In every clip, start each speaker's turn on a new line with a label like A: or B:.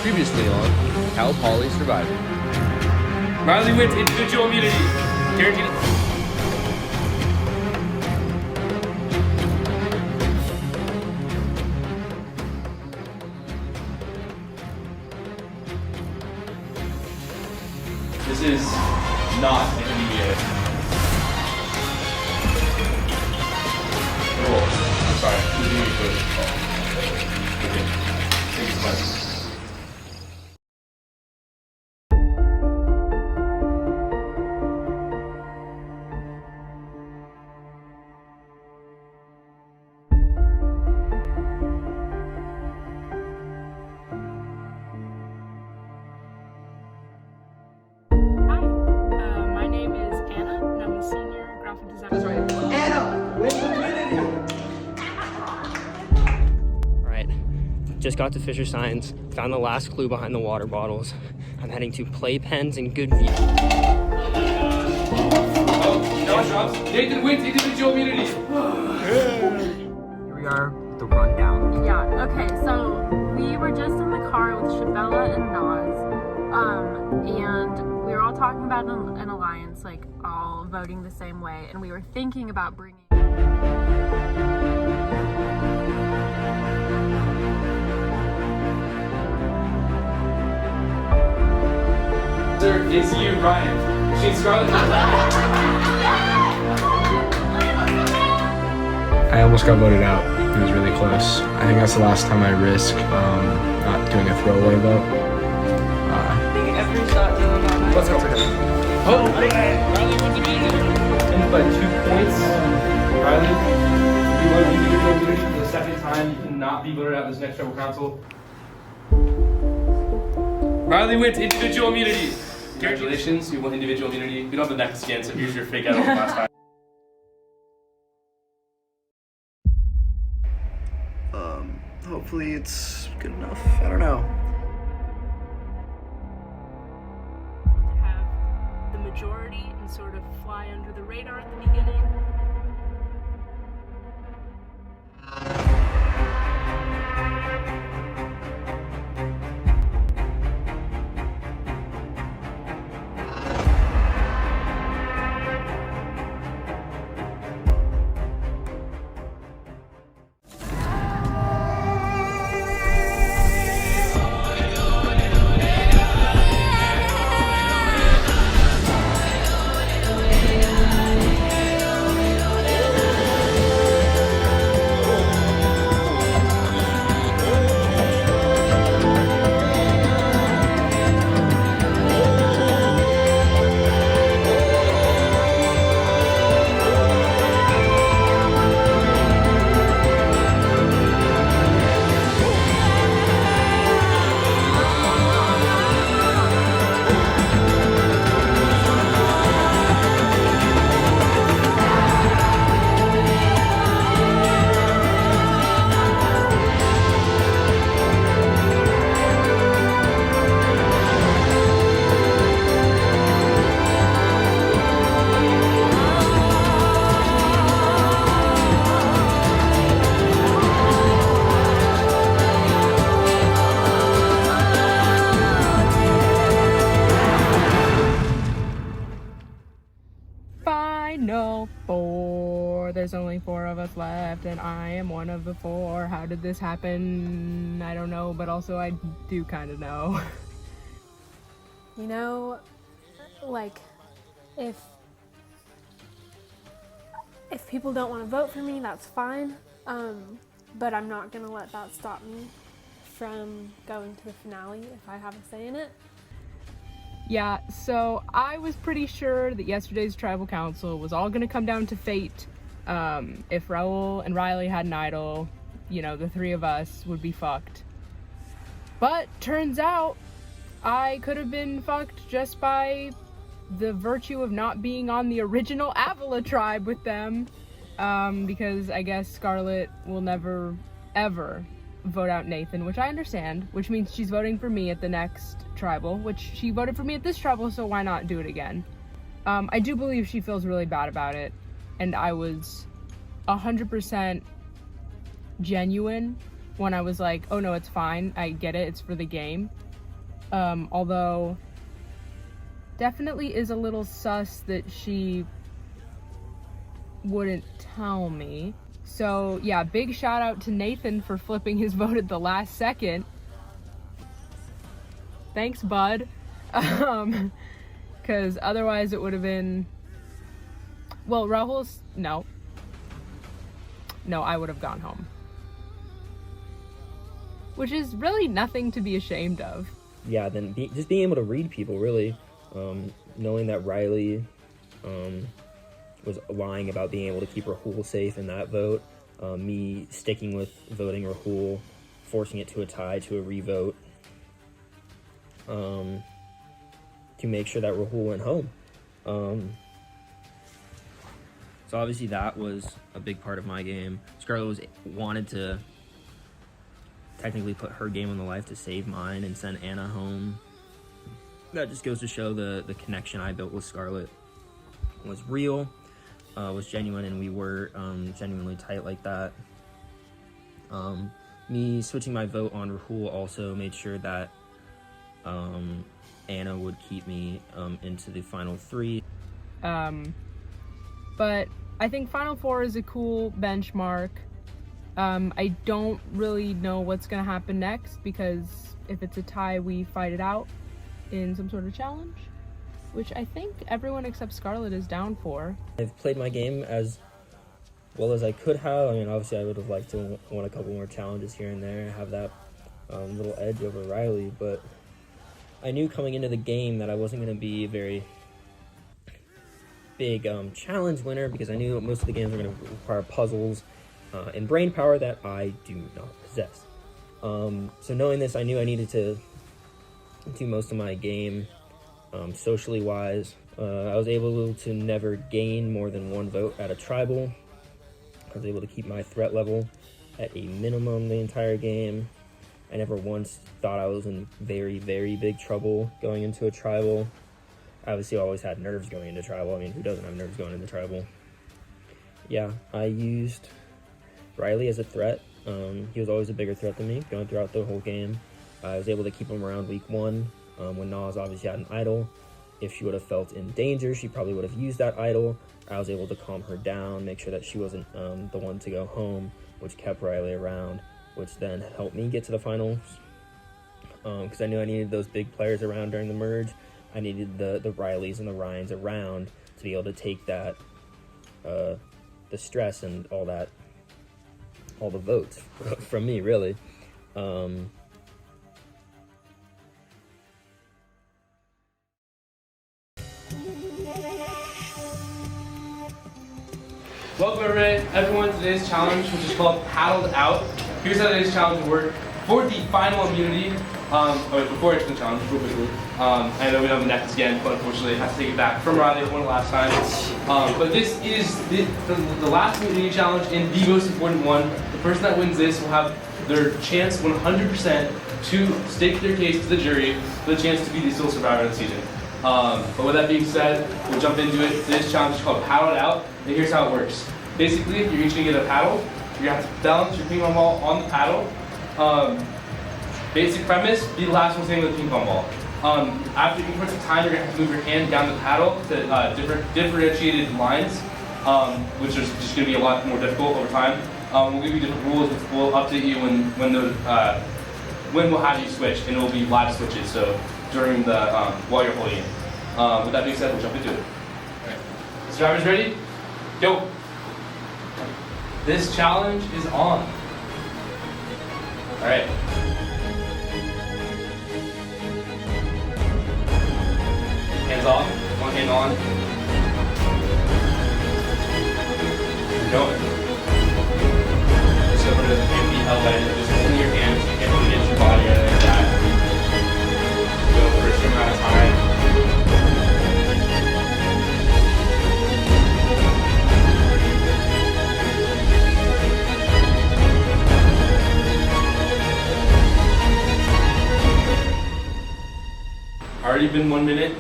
A: Previously on How Polly Survived.
B: Riley wins individual immunity. Guaranteed. This is not an immediate. Oh, I'm sorry. This is immediate. Okay. Thank you so much.
C: Just got to Fisher Science, found the last clue behind the water bottles. I'm heading to Playpens and Good View.
B: Oh, no one drops. Nathan wins individual immunity.
C: Here we are, the rundown.
D: Yeah, okay, so we were just in the car with Shabella and Naz, and we were all talking about an alliance, like all voting the same way, and we were thinking about bringing...
B: It's you, Ryan. She's Scarlett.
E: I almost got voted out. It was really close. I think that's the last time I risk not doing a throwaway vote.
F: I think every shot Dylan on
B: Let's go for him. Oh, Riley wins immunity. And by 2 points, Riley, you won individual immunity for the second time. You cannot be voted out of this next tribal council. Riley wins individual immunity. Congratulations, you won individual immunity. We don't have the neck skin, so here's your fake out of last time.
G: Hopefully it's good enough. I don't know.
H: To have the majority and sort of fly under the radar at the beginning.
F: Final four. There's only 4 of us left, and I am one of the 4. How did this happen? I don't know, but also I do kind of know.
I: You know, like, if people don't want to vote for me, that's fine. But I'm not gonna let that stop me from going to the finale if I have a say in it.
F: Yeah, so I was pretty sure that yesterday's tribal council was all gonna come down to fate. If Raul and Riley had an idol, you know, the 3 of us would be fucked. But turns out I could have been fucked just by the virtue of not being on the original Avila tribe with them, because I guess Scarlett will never, ever vote out Nathan, which I understand, which means she's voting for me at the next tribal, which she voted for me at this tribal, so why not do it again? I do believe she feels really bad about it, and I was 100% genuine when I was like, oh no, it's fine, I get it, it's for the game. Although definitely is a little sus that she wouldn't tell me. So yeah, big shout out to Nathan for flipping his vote at the last second. Thanks, bud. Because otherwise it would have been, well, Rahul's, no, I would have gone home. Which is really nothing to be ashamed of.
C: Yeah, then just being able to read people, really. Knowing that Riley was lying about being able to keep Rahul safe in that vote. Me sticking with voting Rahul, forcing it to a tie, to a revote. To make sure that Rahul went home. So obviously that was a big part of my game. Scarlett wanted to technically put her game on the line to save mine and send Anna home. That just goes to show the connection I built with Scarlett was real, was genuine, and we were genuinely tight like that. Me switching my vote on Rahul also made sure that Anna would keep me into the final 3.
F: But I think Final 4 is a cool benchmark. I don't really know what's gonna happen next, because if it's a tie, we fight it out in some sort of challenge, which I think everyone except Scarlett is down for.
C: I've played my game as well as I could have. I mean, obviously I would have liked to win a couple more challenges here and there, have that little edge over Riley, but I knew coming into the game that I wasn't going to be a very big challenge winner, because I knew most of the games were going to require puzzles and brain power that I do not possess. So knowing this, I knew I needed to do most of my game socially wise. I was able to never gain more than 1 vote at a tribal. I was able to keep my threat level at a minimum the entire game. I never once thought I was in very, very big trouble going into a tribal. I obviously always had nerves going into tribal. I mean, who doesn't have nerves going into tribal? Yeah, I used Riley as a threat. He was always a bigger threat than me going throughout the whole game. I was able to keep him around week 1 when Nas obviously had an idol. If she would have felt in danger, she probably would have used that idol. I was able to calm her down, make sure that she wasn't the one to go home, which kept Riley around, which then helped me get to the finals. Because I knew I needed those big players around during the merge. I needed the Rileys and the Ryans around to be able to take that, the stress and all the votes from me, really.
B: Welcome everyone to today's challenge, which is called Paddled Out. Here's how today's challenge will work. For the final immunity, before it's the challenge, real quickly, I know we don't have the necklace again, but unfortunately I have to take it back from Riley. I won it last time. But this is the last immunity challenge and the most important one. The person that wins this will have their chance 100% to stake their case to the jury for the chance to be the sole survivor of the season. But with that being said, we'll jump into it. Today's challenge is called Paddled Out, and here's how it works. Basically, you're each going to get a paddle. You're going to have to balance your ping pong ball on the paddle. Basic premise, be the last one standing with the ping pong ball. After you put some time, you're going to have to move your hand down the paddle to differentiated lines, which is just going to be a lot more difficult over time. We'll give you different rules, which we'll update you when we'll have you switch, and it will be live switches, so during the, while you're holding it. With that being said, we'll jump into it. Alright. Drivers ready? Go! This challenge is on. Alright. Hands off, one hand on. Keep going. Just over to the feet elevated, just holding your hands, you can't really get your body out of that. Go for a certain amount of time. Already been 1 minute.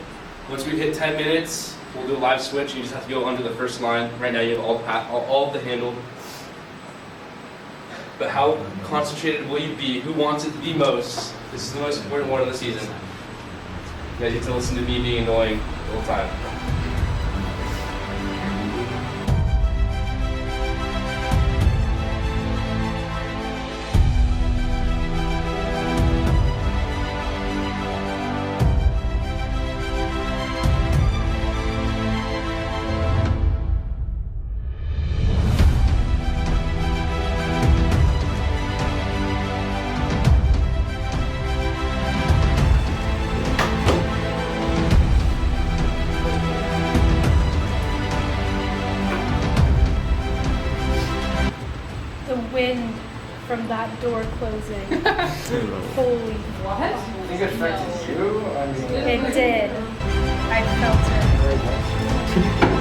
B: Once we hit 10 minutes, we'll do a live switch. You just have to go under the first line. Right now you have all of the handle. But how concentrated will you be? Who wants it the most? This is the most important one of the season. You guys need to listen to me being annoying the whole time.
I: The wind from that door closing. Holy what?
E: I think it affected you. I mean,
I: It did. I felt it.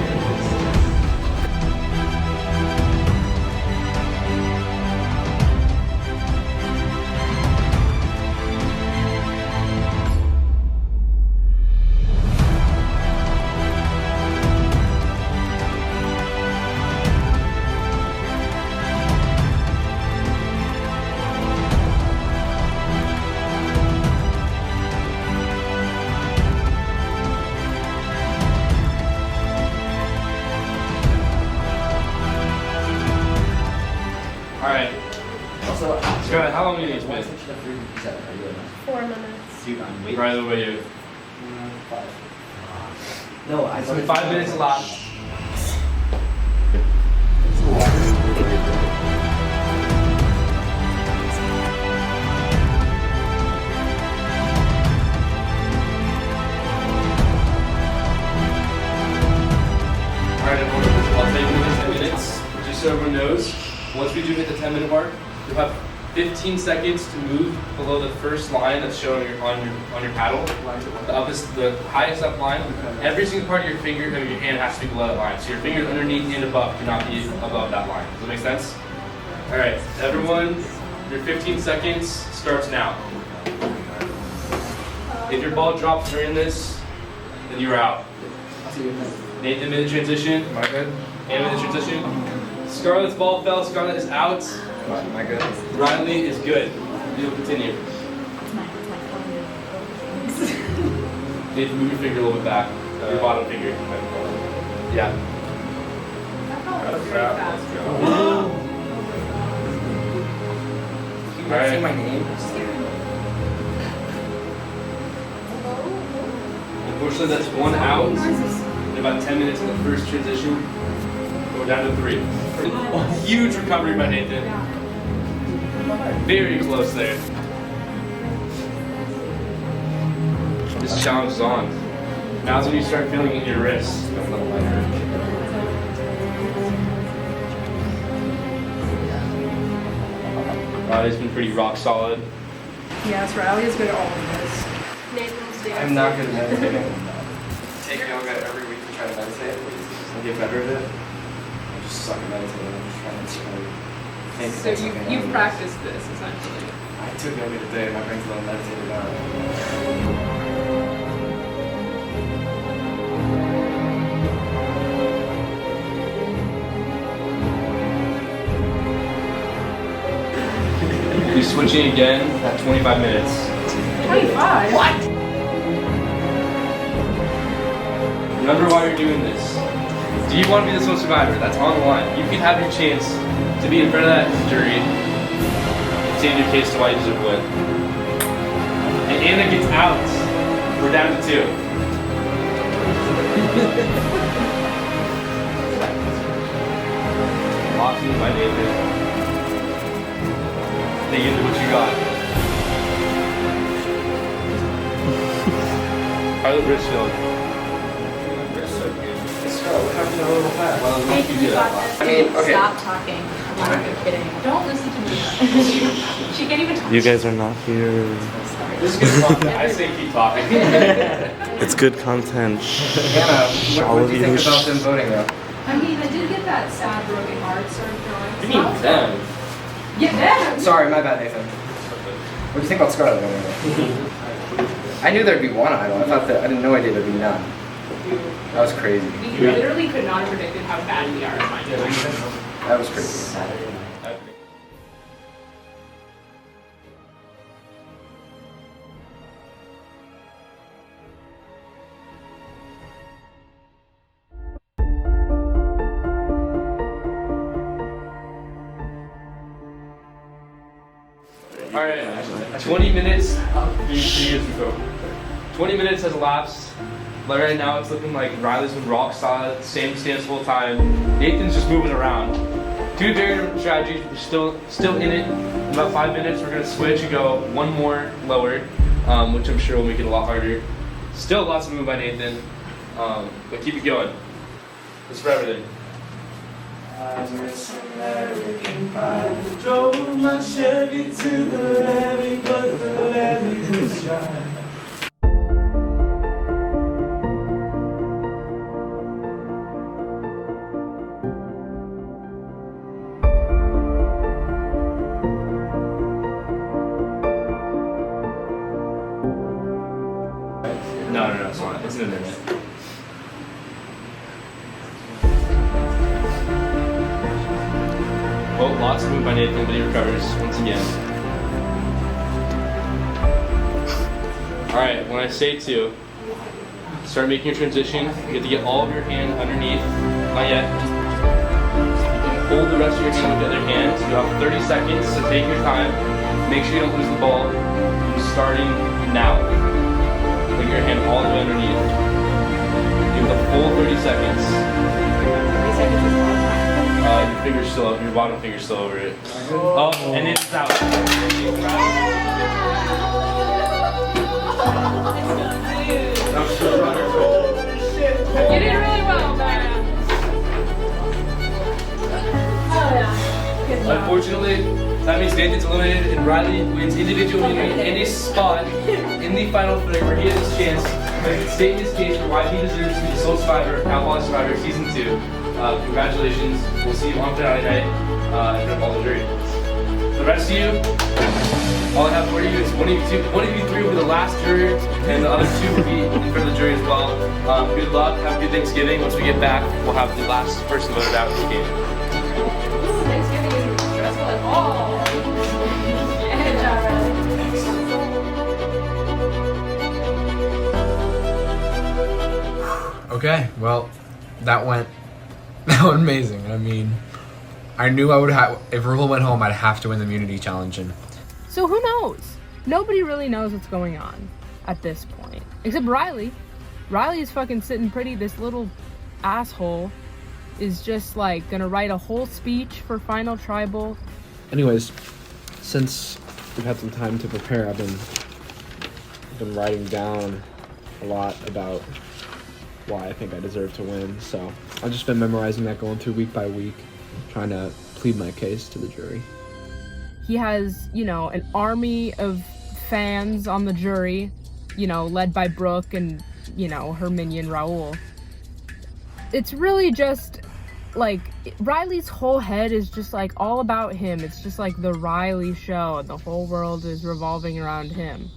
B: Alright. Scarlett, how long have you been?
I: 4 minutes.
B: Right over you.
C: No, I
B: So 5 minutes left. Alright, everyone, I'll take another 10 minutes. Just so everyone knows, once we do hit the 10-minute mark, you'll have 15 seconds to move below the first line that's shown on your paddle. The highest up line. Every single part of your finger or your hand has to be below that line. So your fingers underneath and above cannot be above that line. Does that make sense? Alright, everyone, your 15 seconds starts now. If your ball drops during this, then you're out. Nathan made the transition.
E: am I good?
B: Anna made the transition. Scarlett's ball fell. Scarlett is out.
E: Am I good?
B: Riley is good. You'll continue. Nathan, move your finger a little bit back. Your bottom finger. Yeah.
C: Alright. Say my name.
B: Unfortunately, that's one out. In about 10 minutes in the first transition. We're down to 3. Huge recovery by Nathan. Very close there. This challenge is on. Now's when you start feeling it in your wrists. Riley's been pretty rock solid.
F: Yes, Riley is good at all of this.
I: Nathan's dancing.
E: I'm not good at meditating. Take yoga every week to try to meditate and get better at it. I just suck at meditating. I'm just trying to think
F: So
E: about something.
F: you've practiced this essentially.
E: I took yoga today. My brain's a little meditated out.
B: We'll be switching again at 25 minutes.
F: 25?
B: What? Remember why you're doing this. Do you want to be the sole survivor? That's on the line. You can have your chance to be in front of that jury and state your case to why you deserve to win. And Anna gets out. We're down to 2. Locked in by David. Dig into what you got. How's the wrist feeling?
E: What happened to a little fat?
I: Nathan, you got this.
E: I mean, okay.
H: Stop talking. I'm not even kidding. Don't listen to me. She can't even talk.
J: You guys are not here.
B: This is good content. I say keep talking.
J: It's good content.
E: Anna, what do you think about them voting though?
H: I mean, I did get that sad broken heart sort of feeling.
B: You mean them?
H: Yeah, them.
E: Sorry, my bad, Nathan. What do you think about Scarlett voting? I knew there'd be one idol. I didn't know there'd be none. That was crazy.
F: We literally could not have predicted how bad we are at finding.
E: That was crazy.
B: 20 minutes. 20 minutes has elapsed. But right now it's looking like Riley's been rock solid, same stance the whole time. Nathan's just moving around. 2 very different strategies, but we're still in it. In about 5 minutes, we're gonna switch and go one more lower, which I'm sure will make it a lot harder. Still lots of movement by Nathan, but keep it going. It's for everything.
K: I miss American Pie. Drove my Chevy to the levee, but the levee was dry.
B: No, it's not. It's in a minute. Well, lots of movement by Nathan, but he recovers once again. Alright, when I say to, start making your transition. You get to get all of your hand underneath. Not yet. Hold the rest of your hand with the other hand. You have 30 seconds, so take your time. Make sure you don't lose the ball. I'm starting now. Put your hand all the way underneath. Give the full 30 seconds.
D: 30 seconds is a long time.
B: Your finger's still up, your bottom finger's still over it. Oh, and it's out.
D: You did really well, man.
B: Unfortunately, that means Nathan's eliminated and Riley wins individual immunity in a spot in the final frame where he has his chance to state his case for why he deserves to be the sole survivor of Outlaw Survivor Season 2. Congratulations. We'll see you on Friday night in front of all the jury. The rest of you, all I have for you is one of you three will be the last juror, and the other 2 will be in front of the jury as well. Good luck. Have a good Thanksgiving. Once we get back, we'll have the last person voted out in the game.
D: Thanksgiving isn't stressful at all.
L: Okay, well, that went amazing. I mean, I knew I would have, if Rule went home, I'd have to win the immunity challenge. And
F: So who knows? Nobody really knows what's going on at this point. Except Riley. Riley is fucking sitting pretty. This little asshole is just like gonna write a whole speech for Final Tribal.
L: anyways, since we've had some time to prepare, I've been writing down a lot about why I think I deserve to win. So I've just been memorizing that, going through week by week, trying to plead my case to the jury.
F: He has, an army of fans on the jury, led by Brooke and, her minion Raul. It's really just, Riley's whole head is just, all about him. It's just, the Riley show, and the whole world is revolving around him.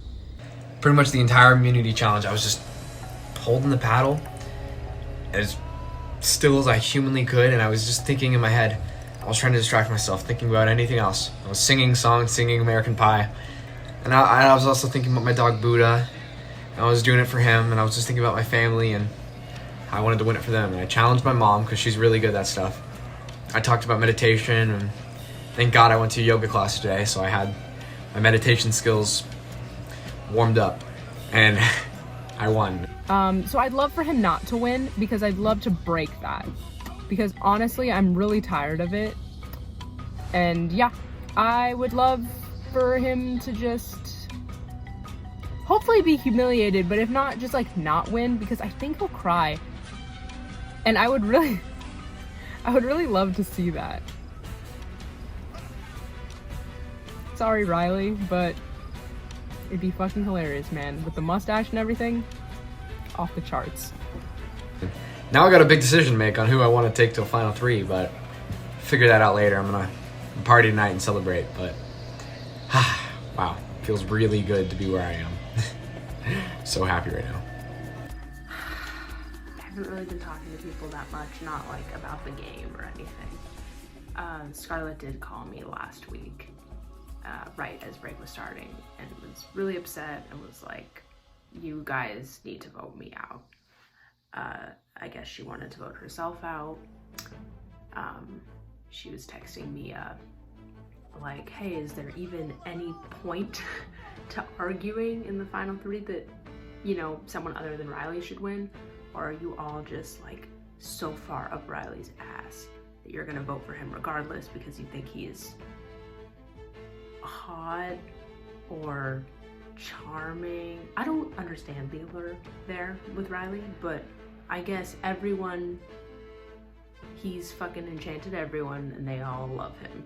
L: Pretty much the entire immunity challenge, I was just holding the paddle as still as I humanly could, and I was just thinking in my head. I was trying to distract myself, thinking about anything else. I was singing songs, singing American Pie, and I was also thinking about my dog Buddha. I was doing it for him, and I was just thinking about my family, and I wanted to win it for them. And I challenged my mom because she's really good at that stuff. I talked about meditation, and thank God I went to a yoga class today, so I had my meditation skills warmed up, and I won.
F: So I'd love for him not to win, because I'd love to break that. Because honestly, I'm really tired of it. And yeah, I would love for him to just hopefully be humiliated, but if not, just not win, because I think he'll cry. And I would really love to see that. Sorry, Riley, but it'd be fucking hilarious, man. With the mustache and everything, off the charts.
L: Now I got a big decision to make on who I want to take to a final 3, but figure that out later. I'm gonna party tonight and celebrate, but wow, feels really good to be where I am. So happy right now.
H: I haven't really been talking to people that much, not about the game or anything. Scarlett did call me last week, right as break was starting, and was really upset and was like, you guys need to vote me out. I guess she wanted to vote herself out. She was texting me hey, is there even any point to arguing in the final 3 that, you know, someone other than Riley should win? Or are you all just like so far up Riley's ass that you're gonna vote for him regardless because you think he is hot or charming? I don't understand the allure there with Riley, but I guess everyone, he's fucking enchanted everyone and they all love him.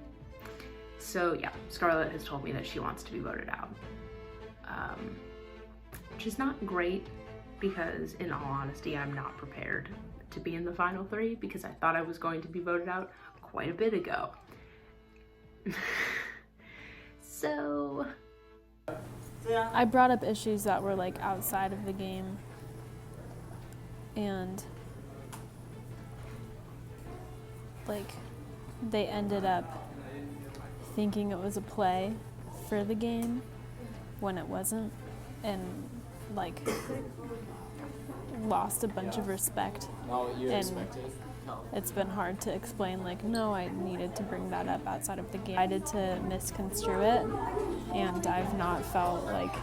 H: So yeah, Scarlett has told me that she wants to be voted out. Which is not great because in all honesty, I'm not prepared to be in the final 3 because I thought I was going to be voted out quite a bit ago. So
I: I brought up issues that were like outside of the game, and like they ended up thinking it was a play for the game when it wasn't, and like lost a bunch of respect. And it's been hard to explain, like, no, I needed to bring that up outside of the game. I decided to misconstrue it, and I've not felt like,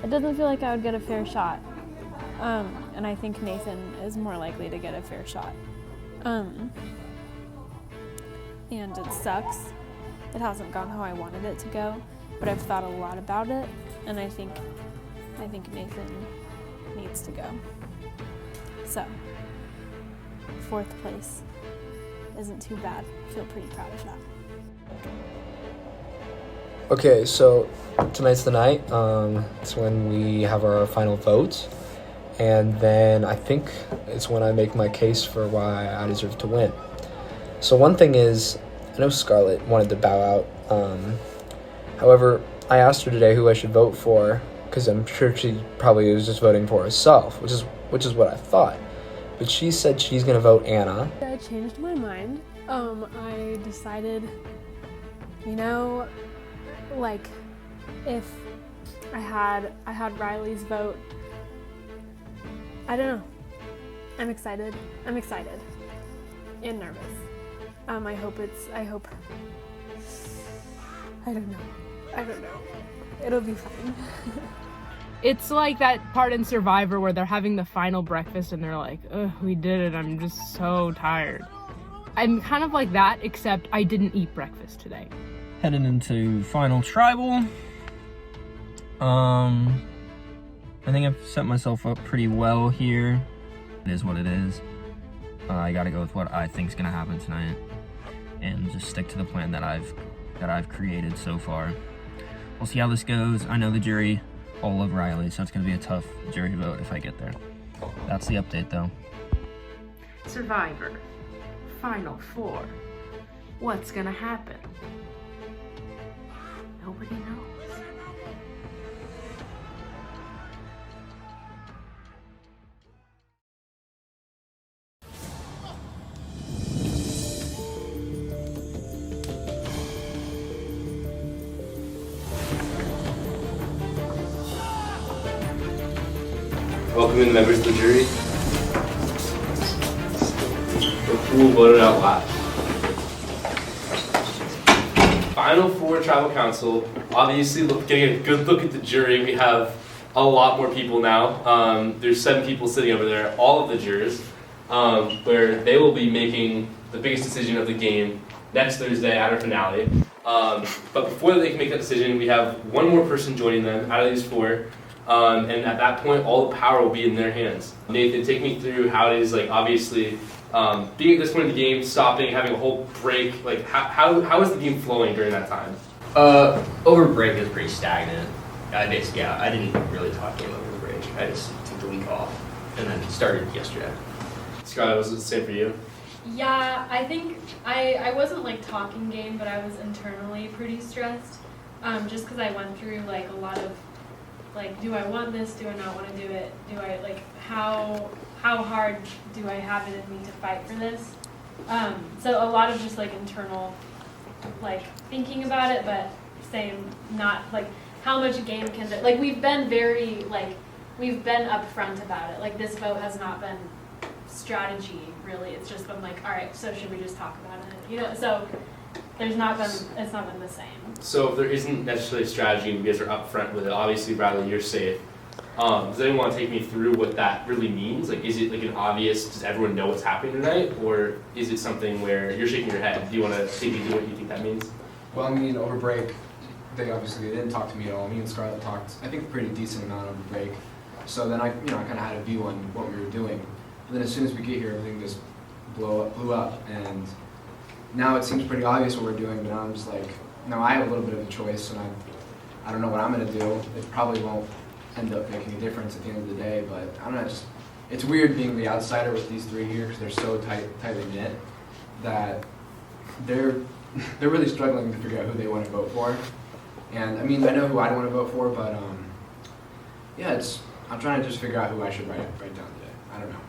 I: it doesn't feel like I would get a fair shot. And I think Nathan is more likely to get a fair shot. And it sucks. It hasn't gone how I wanted it to go, but I've thought a lot about it, and I think Nathan needs to go. So, 4th place isn't too bad. I feel pretty proud of that.
L: Okay, so tonight's the night. It's when we have our final vote, and then I think it's when I make my case for why I deserve to win. So one thing is, I know Scarlett wanted to bow out. However, I asked her today who I should vote for, because I'm sure she probably was just voting for herself, which is what I thought. But she said she's gonna vote Anna.
I: I changed my mind. I decided, you know, like if I had Riley's vote, I don't know. I'm excited and nervous. I don't know. It'll be fine.
F: It's like that part in Survivor where they're having the final breakfast and they're like, ugh, we did it, I'm just so tired. I'm kind of like that, except I didn't eat breakfast today.
C: Heading into final tribal. I think I've set myself up pretty well here. It is what it is. I gotta go with what I think's gonna happen tonight and just stick to the plan that I've created so far. We'll see how this goes. I know the jury all love Riley, so it's gonna be a tough jury vote if I get there. That's the update though.
H: Survivor, Final 4. What's gonna happen? Nobody knows.
B: Welcome in the members of the jury. Who voted out last? Final 4 tribal council. Obviously, getting a good look at the jury, we have a lot more people now. There's 7 people sitting over there, all of the jurors, where they will be making the biggest decision of the game next Thursday at our finale. But before they can make that decision, we have one more person joining them out of these 4. And at that point, all the power will be in their hands. Nathan, take me through how it is, like, obviously, being at this point in the game, stopping, having a whole break. Like, how is the game flowing during that time?
M: Over break, it was pretty stagnant. I didn't really talk game over the break. I just took the week off and then started yesterday.
B: Scarlett, was it the same for you?
D: Yeah, I think I wasn't like talking game, but I was internally pretty stressed. Just because I went through like a lot of like, do I want this? Do I not want to do it? Do I like how hard do I have it in me to fight for this? So a lot of just like internal like thinking about it, but saying not like how much game can do. Like we've been upfront about it. Like this vote has not been strategy really. It's just been like, all right, so should we just talk about it? You know, so
I: it's not been the same.
B: So if there isn't necessarily a strategy and you guys are upfront with it, obviously, Riley, you're safe. Does anyone want to take me through what that really means? Like, is it like an obvious, does everyone know what's happening tonight? Or is it something where you're shaking your head? Do you want to take me through what you think that means?
L: Well, I mean, over break, they didn't talk to me at all. Me and Scarlett talked, I think, a pretty decent amount over break. So then I kind of had a view on what we were doing. And then as soon as we get here, everything just blew up. And now it seems pretty obvious what we're doing, but now I'm just like, no, I have a little bit of a choice, and I don't know what I'm going to do. It probably won't end up making a difference at the end of the day, but I don't know, it's weird being the outsider with these three here because they're so tightly knit that they're really struggling to figure out who they want to vote for. And I mean, I know who I want to vote for, but yeah, I'm trying to just figure out who I should write down today. I don't know.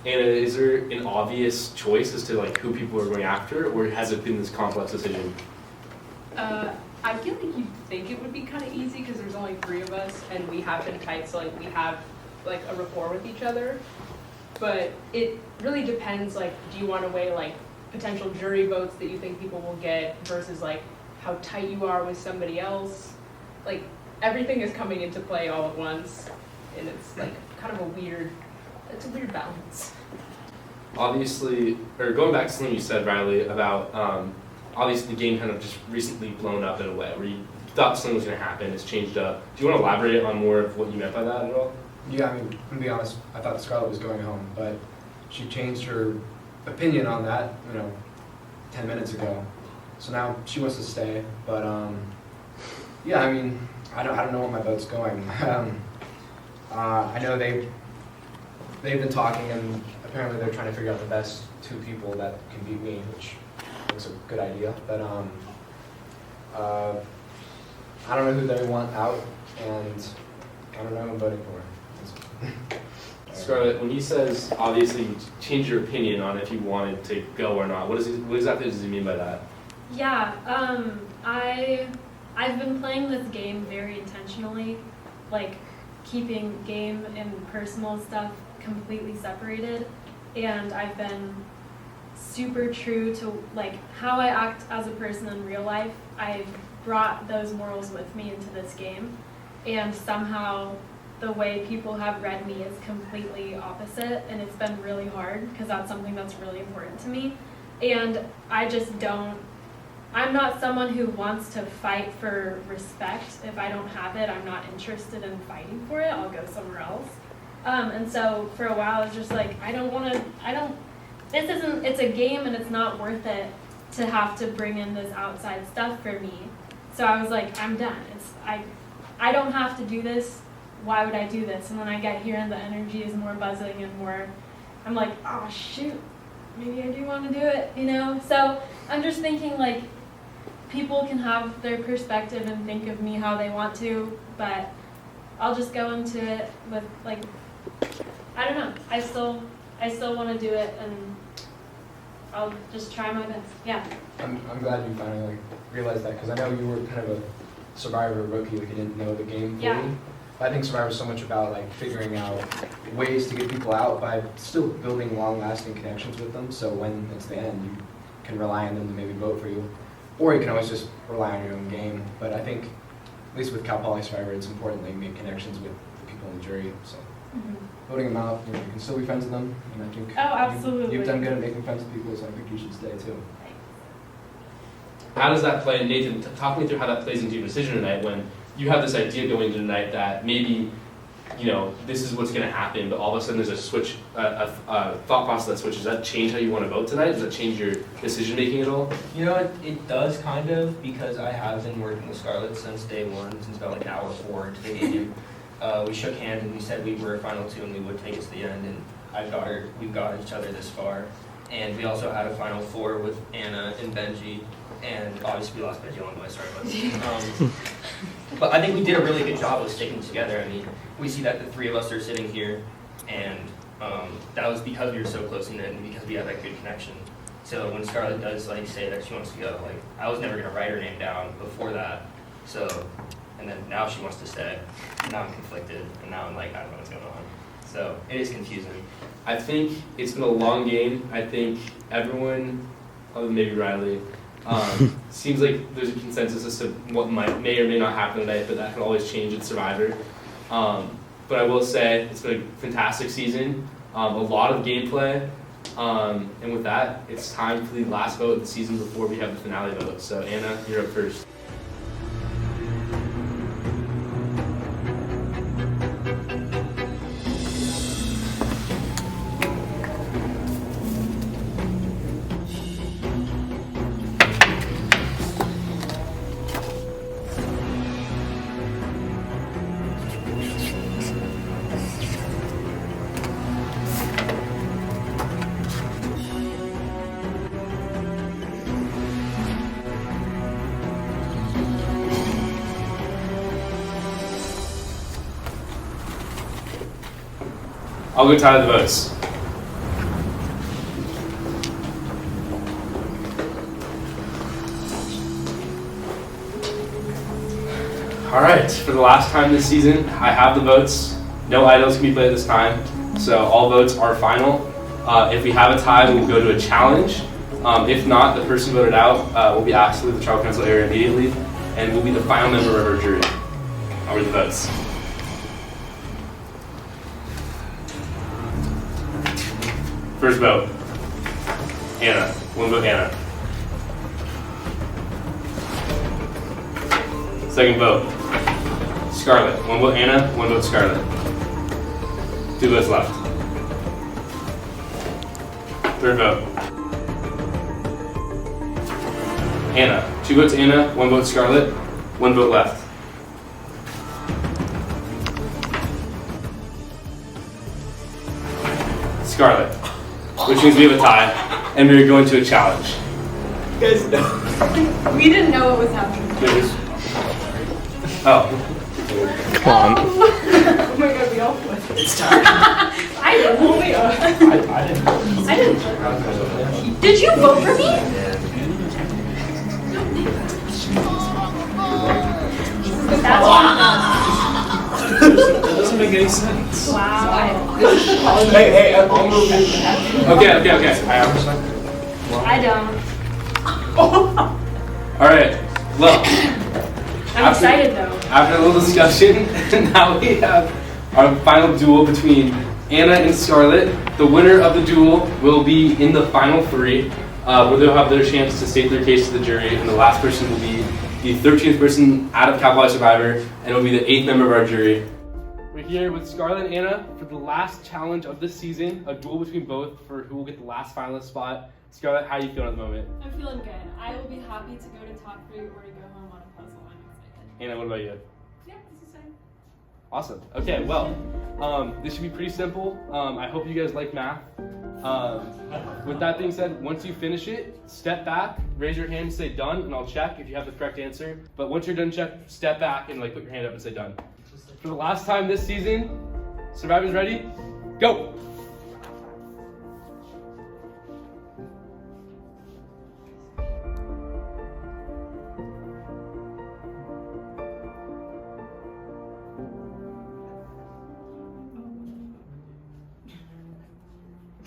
B: And is there an obvious choice as to like who people are going after, or has it been this complex decision?
F: I feel like you'd think it would be kind of easy because there's only 3 of us and we have been tight, so like we have like a rapport with each other. But it really depends, like, do you want to weigh like potential jury votes that you think people will get versus like how tight you are with somebody else? Like, everything is coming into play all at once, and it's like kind of a weird balance.
B: Obviously, or going back to something you said, Riley, about obviously the game kind of just recently blown up in a way where you thought something was going to happen, it's changed up. Do you want to elaborate on more of what you meant by that at all?
L: Yeah, I mean, to be honest, I thought Scarlett was going home, but she changed her opinion on that, 10 minutes ago. So now she wants to stay, but yeah, I mean, I don't know where my vote's going. I know they've been talking, and apparently they're trying to figure out the best 2 people that can beat me, which is a good idea. But I don't know who they want out, and I don't know who I'm voting for.
B: Scarlett, when he says obviously you change your opinion on if you wanted to go or not, what exactly does he mean by that?
I: Yeah, I've been playing this game very intentionally, like keeping game and personal stuff completely separated, and I've been super true to like how I act as a person in real life. I've brought those morals with me into this game, and somehow the way people have read me is completely opposite, and it's been really hard because that's something that's really important to me. And I'm not someone who wants to fight for respect. If I don't have it, I'm not interested in fighting for it. I'll go somewhere else. And so for a while, I was just like, it's a game and it's not worth it to have to bring in this outside stuff for me. So I was like, I'm done. I don't have to do this. Why would I do this? And then I get here and the energy is more buzzing and more, I'm like, oh shoot, maybe I do want to do it, So I'm just thinking like, people can have their perspective and think of me how they want to, but I'll just go into it with like, I don't know. I still want to do it, and I'll just try my best. Yeah.
L: I'm glad you finally realized that, because I know you were kind of a Survivor rookie, like you didn't know the game fully.
I: Yeah.
L: But I think Survivor is so much about like figuring out ways to get people out by still building long-lasting connections with them. So when it's the end, you can rely on them to maybe vote for you, or you can always just rely on your own game. But I think, at least with Cal Poly Survivor, it's important that you make connections with the people in the jury. So voting them out, you can still be friends with them, and I think
I: absolutely.
L: You've done good at making friends with people, so I think you should stay too.
B: How does that play? And Nathan, talk me through how that plays into your decision tonight when you have this idea going into tonight that maybe, this is what's going to happen, but all of a sudden there's a switch, a thought process that switches. Does that change how you want to vote tonight? Does that change your decision making at all?
M: It does kind of, because I have been working with Scarlett since day 1, since about like hour 4 into the game. We shook hands and we said we were a final 2 and we would take us to the end, and we've got each other this far. And we also had a final 4 with Anna and Benji, and obviously we lost Benji along the way, sorry about that. But I think we did a really good job of sticking together. I mean, we see that the 3 of us are sitting here, and that was because we were so close knit and because we had that good connection. So when Scarlett does say that she wants to go, I was never gonna write her name down before that. So, and then now she wants to stay. And now I'm conflicted, and now I'm like, I don't know what's going on. So it is confusing.
B: I think it's been a long game. I think everyone, other than maybe Riley, Seems like there's a consensus as to what may or may not happen tonight, but that can always change at Survivor. But I will say it's been a fantastic season, a lot of gameplay, and with that, it's time for the last vote of the season before we have the finale vote. So Anna, you're up first. I'll go tally the votes. All right, for the last time this season, I have the votes. No idols can be played this time, so all votes are final. If we have a tie, we'll go to a challenge. If not, the person voted out will be asked to leave the tribal council area immediately, and will be the final member of our jury. I'll read the votes. First vote, Anna. One vote, Anna. Second vote, Scarlett. One vote, Anna. One vote, Scarlett. 2 votes left. Third vote, Anna. 2 votes, Anna. 1 vote, Scarlett. 1 vote left. Scarlett. Which means we have a tie, and we're going to a challenge.
K: You guys know. We didn't know what was happening.
B: Oh.
J: Come on.
K: Oh my god, we all won. It's time. I didn't. I didn't. Did you vote for me?
E: That doesn't make any sense.
K: Wow.
E: Hey, I'll move in.
B: Okay.
K: I don't.
B: All right. Well,
K: I'm excited though.
B: After a little discussion, now we have our final duel between Anna and Scarlett. The winner of the duel will be in the final 3, where they'll have their chance to state their case to the jury, and the last person will be the 13th person out of Capital Survivor, and will be the 8th member of our jury. We're here with Scarlett and Anna for the last challenge of this season, a duel between both for who will get the last finalist spot. Scarlett, how are you feeling at the moment?
I: I'm feeling good. I will be happy to go to top 3 or to go home on a puzzle. I'm excited.
B: Anna, what about you?
I: Yeah, this is fine.
B: Awesome. Okay, well, this should be pretty simple. I hope you guys like math. With that being said, once you finish it, step back, raise your hand and say done, and I'll check if you have the correct answer. But once you're done, step back and put your hand up and say done. For the last time this season, Survivors ready? Go!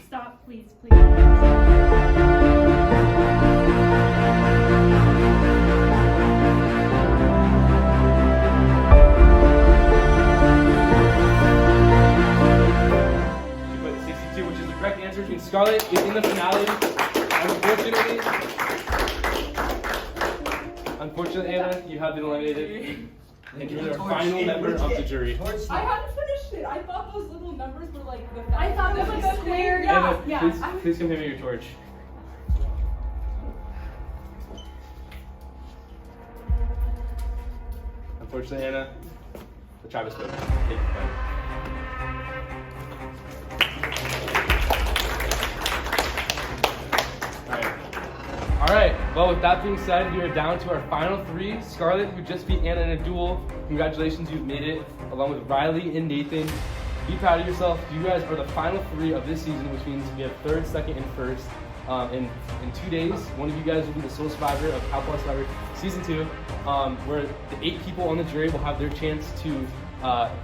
I: Stop, please.
B: Scarlett is in the finale. Unfortunately, Anna, you have been eliminated. And you're the final member of the jury.
F: I hadn't finished it. I thought those little numbers were like the.
K: I thought it was like a square.
B: Anna,
K: Yeah.
B: please come hand me your torch. Unfortunately, Anna, the tribe is spoken. Thank you. Bye. Alright, well with that being said, we are down to our final 3. Scarlett, who just beat Anna in a duel. Congratulations, you've made it, along with Riley and Nathan. Be proud of yourself. You guys are the final 3 of this season, which means we have 3rd, 2nd, and 1st. In 2 days, one of you guys will be the sole survivor of Capital Survivor Season 2, where the 8 people on the jury will have their chance to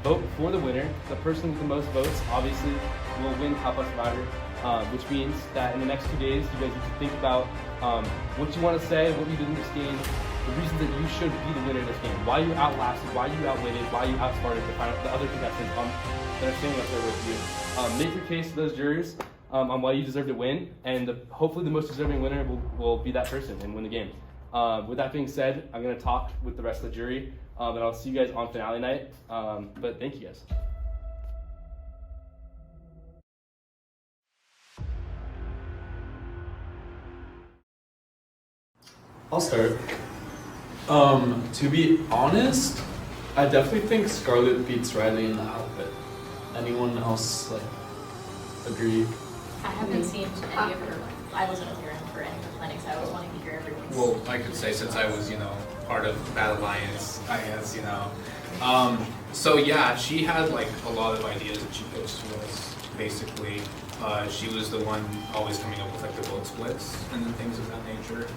B: vote for the winner. The person with the most votes obviously will win Top Plus Survivor, which means that in the next 2 days, you guys need to think about what you want to say, what you did in this game, the reasons that you should be the winner of this game, why you outlasted, why you outwitted, why you outsmarted the other contestants that are standing up there with you. Make your case to those jurors on why you deserve to win, and hopefully the most deserving winner will be that person and win the game. With that being said, I'm going to talk with the rest of the jury, and I'll see you guys on finale night. But thank you guys.
E: I'll start. To be honest, I definitely think Scarlett beats Riley in the outfit. Anyone else agree?
N: I haven't seen any of her. I wasn't here for any of the planning, so I was wanting to hear everyone's.
O: Well, I could say since I was, part of that alliance, I guess, So yeah, she had a lot of ideas that she pitched to us. Basically, she was the one always coming up with the vote splits and things of that nature.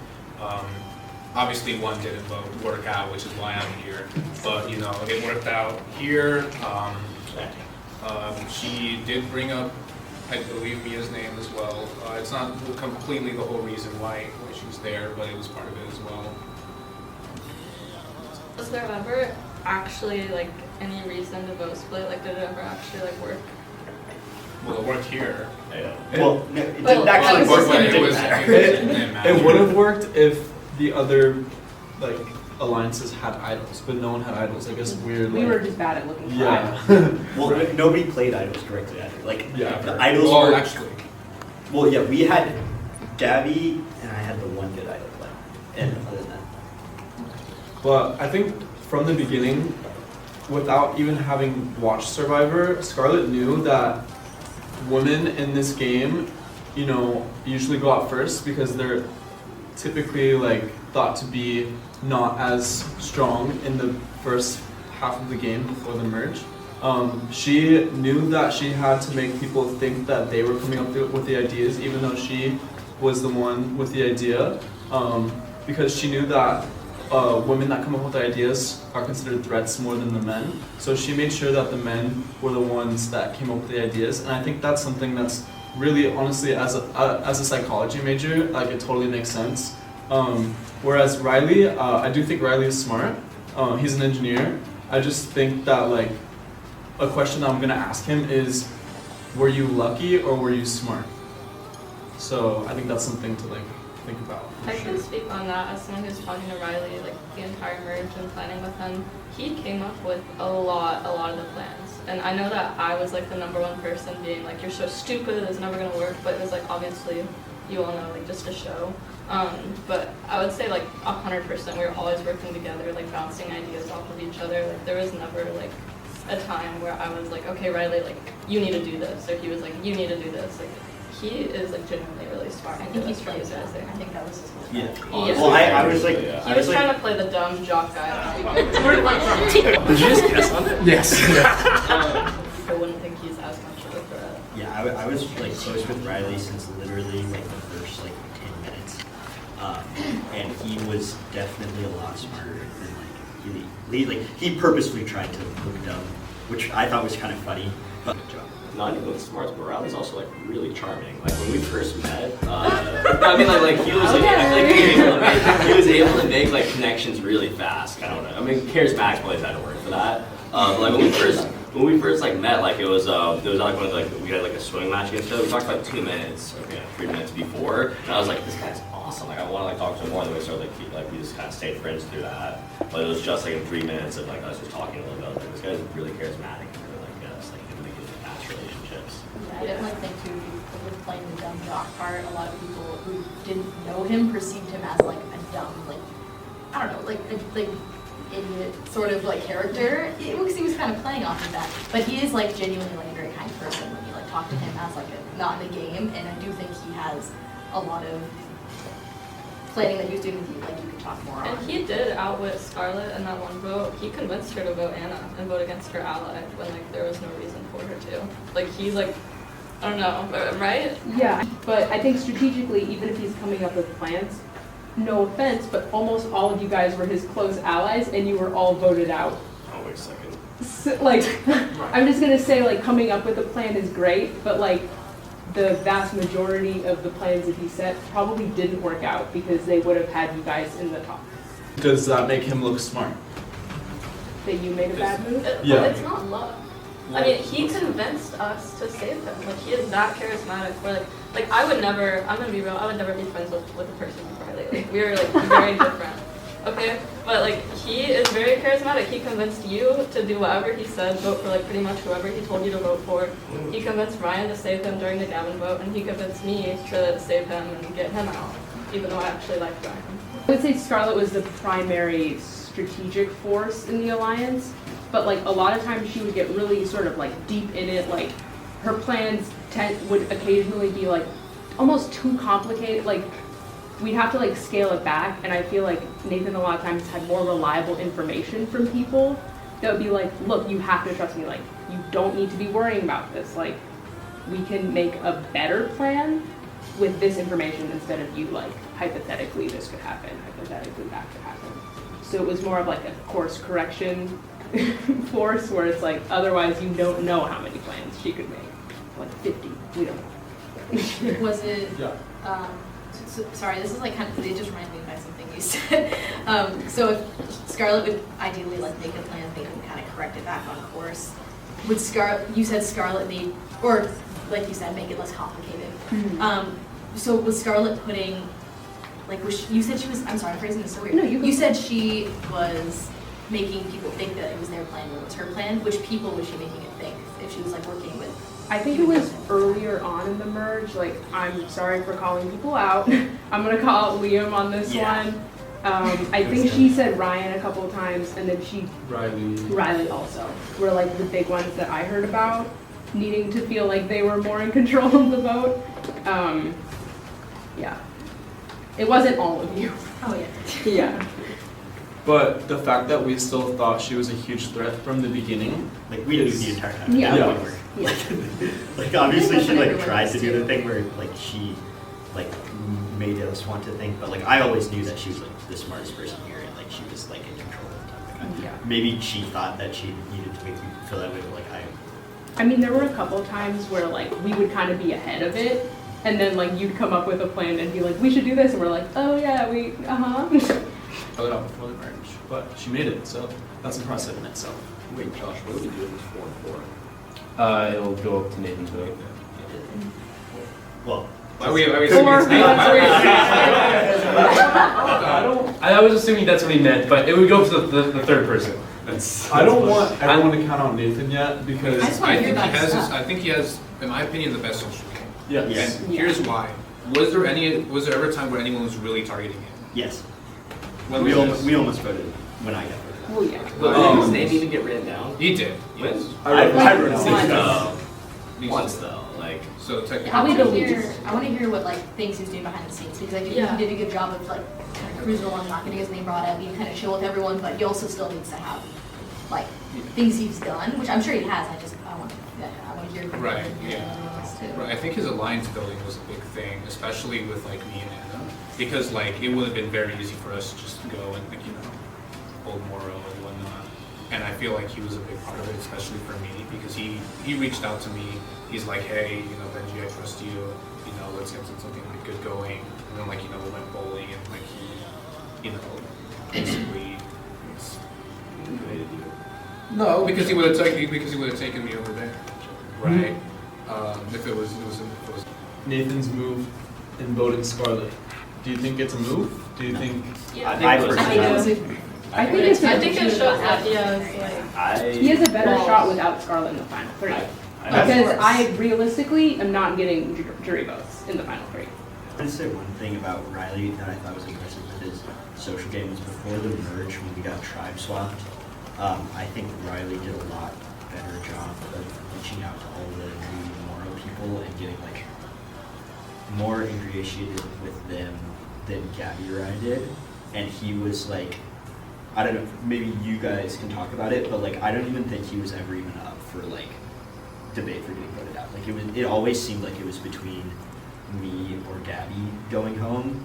O: Obviously one didn't work out, which is why I'm here. But it worked out here. She did bring up, I believe, Mia's name as well. It's not completely the whole reason why she's there, but it was part of it as well.
P: Was there ever actually any reason to vote split? Did it ever actually work?
O: Well, it worked here.
E: Well, no, it didn't actually work. It would have worked if the other alliances had idols, but no one had idols. I guess weird.
F: We were just bad at looking for
E: idols.
Q: Well, nobody played idols correctly either. The idols
O: well,
Q: were
O: actually.
Q: Well, yeah, we had Gabby and I had the one good idol play, and other than that.
E: But I think from the beginning, without even having watched Survivor, Scarlett knew that women in this game, usually go out first because they're typically thought to be not as strong in the first half of the game before the merge. She knew that she had to make people think that they were coming up with the ideas, even though she was the one with the idea, because she knew that women that come up with the ideas are considered threats more than the men. So she made sure that the men were the ones that came up with the ideas, and I think that's something that's really, honestly, as a psychology major, it totally makes sense. Whereas Riley, I do think Riley is smart. He's an engineer. I just think that a question I'm gonna ask him is, were you lucky or were you smart? So I think that's something to think about.
P: I can speak on that as someone who's talking to Riley the entire merge and planning with him. He came up with a lot of the plans. And I know that I was the number one person being you're so stupid, it's never gonna work, but it was obviously, you all know, just a show. But I would say 100% we were always working together, bouncing ideas off of each other. There was never a time where I was okay, Riley, you need to do this, or he was you need to do this. He is genuinely really smart.
N: I think he's really good. I think that was his whole
Q: Yeah.
N: thing.
Q: Well, I was
P: he was trying to play the dumb jock guy.
Q: Did you just guess on it?
E: Yes.
P: I wouldn't think he's as much of a threat.
Q: Yeah, I was close with Riley since literally the first 10 minutes, and he was definitely a lot smarter than he purposefully tried to look dumb, which I thought was kind of funny. But
R: not even smarts, but Riley's also like really charming. Like when we first met, I mean like he was like I feel like he was able to make like connections really fast. I don't know. I mean, charismatic plays had to work for that. Like when we first like met, like it was like one of like we had like a swimming match against each other. We talked for like 2 minutes, 3 minutes before, and I was like, this guy's awesome. Like I want to like talk to him more. And then we started like we just kind of stayed friends through that. But it was just like in 3 minutes of like us just talking a little bit. Like this guy's really charismatic.
N: I definitely think too, with playing the dumb jock part, a lot of people who didn't know him perceived him as like a dumb, like I don't know, like idiot sort of like character. He was kind of playing off of that, but he is like genuinely like a very kind person when you like talk to him as like not in the game, and I do think he has a lot of planning that he was doing with you, like you could talk more on.
P: And he did outwit Scarlett in that one vote. He convinced her to vote Anna and vote against her ally when like there was no reason for her to. Like he's like, I don't know, right?
F: Yeah, but I think strategically, even if he's coming up with plans, no offense, but almost all of you guys were his close allies and you were all voted out.
R: Oh, wait a second.
F: like, I'm just gonna say, like, coming up with a plan is great, but like, the vast majority of the plans that he set probably didn't work out because they would have had you guys in the top.
E: Does that make him look smart?
F: That you made a bad move?
E: Yeah.
P: It's not luck. I mean, he convinced us to save him. Like, he is that charismatic. Where, like I would never, I'm gonna be real, I would never be friends with a person with Riley. Like, we were, like, very different. Okay? But, like, he is very charismatic. He convinced you to do whatever he said, vote for, like, pretty much whoever he told you to vote for. He convinced Ryan to save him during the Gavin vote, and he convinced me to save him and get him out, even though I actually liked Ryan.
F: I would say Scarlett was the primary strategic force in the alliance, but like a lot of times she would get really sort of like deep in it. Like her plans would occasionally be like almost too complicated. Like we'd have to like scale it back, and I feel like Nathan a lot of times had more reliable information from people that would be like, look, you have to trust me. Like you don't need to be worrying about this. Like we can make a better plan with this information instead of you like hypothetically this could happen, hypothetically that could happen. So it was more of like a course correction force where it's like otherwise you don't know how many plans she could make. Like 50, we don't know.
N: Was it,
E: Yeah.
N: Sorry, this is like kind of, it just reminded me by something you said. So if Scarlett would ideally like make a plan, they can kind of correct it back on course. Would you said Scarlett made, or like you said, make it less complicated.
F: Mm-hmm.
N: So was Scarlett putting, like, you said she was, I'm sorry, I'm phrasing this so weird.
F: No,
N: you said she was making people think that it was their plan when it was her plan. Which people was she making it think if she was like working with?
F: I think it was earlier on in the merge. Like, I'm sorry for calling people out. I'm gonna call out Liam on this one. I think she said Ryan a couple of times, and then Riley also were like the big ones that I heard about needing to feel like they were more in control of the vote. Yeah. It wasn't all of you.
N: Oh yeah.
F: Yeah.
E: But the fact that we still thought she was a huge threat from the beginning,
Q: like we knew the entire time.
F: Yeah.
Q: Like obviously she like tried to do the thing where like she like made us want to think, but like I always knew that she was like the smartest person here and like she was like in control of the time. Like, maybe she thought that she needed to make me feel that way, but like
F: I mean, there were a couple of times where like we would kind of be ahead of it, and then like you'd come up with a plan and be like, we should do this, and we're like, oh yeah,
E: Put it out before the merge, but she made it, so that's impressive in itself.
R: Wait, Josh, what do we do if it's 4-4?
B: It'll go up to Nathan's vote.
Q: Well,
B: are we assuming it's Nathan? I was assuming that's what he meant, but it would go to the third person.
E: I don't want everyone to count out Nathan yet because
O: I think he has, in my opinion, the best social game.
E: Yes.
O: And here's why. Was there ever a time where anyone was really targeting him?
Q: Yes.
O: We
Q: almost voted when I got voted.
F: Oh yeah.
R: Did his name even get written down?
O: He did.
R: Yes.
Q: I wrote his name down.
R: Once though, like
O: so technically.
N: I want to hear what like things he's doing behind the scenes because I think he did a good job of like kind of cruising along, not getting his name brought up, being kind of chill with everyone, but he also still needs to have like things he's done, which I'm sure he has. I want to hear.
O: Right. Yeah. Right. I think his alliance building was a big thing, especially with like me and Anna, because like it would have been very easy for us to just go and like hold Moro and whatnot. And I feel like he was a big part of it, especially for me, because he reached out to me. He's like, hey, Benji, I trust you. Let's get something like good going. And then like we went bowling and like he, basically. No, because he would have taken me over there, right? If it was
E: Nathan's move in voting Scarlett. Do you think it's a move? Do you think?
P: Yeah,
F: I think
P: it shows that
F: he has a better shot without Scarlett in the final three. Because I realistically am not getting jury votes in the final three.
Q: I want to say one thing about Riley that I thought was impressive with his social game was before the merge when we got tribe swapped. I think Riley did a lot better job of reaching out to all the new Moro people and getting like more ingratiated with them than Gabby or I did. And he was like, I don't know, maybe you guys can talk about it, but like I don't even think he was ever even up for like debate for getting voted out. Like it always seemed like it was between me or Gabby going home,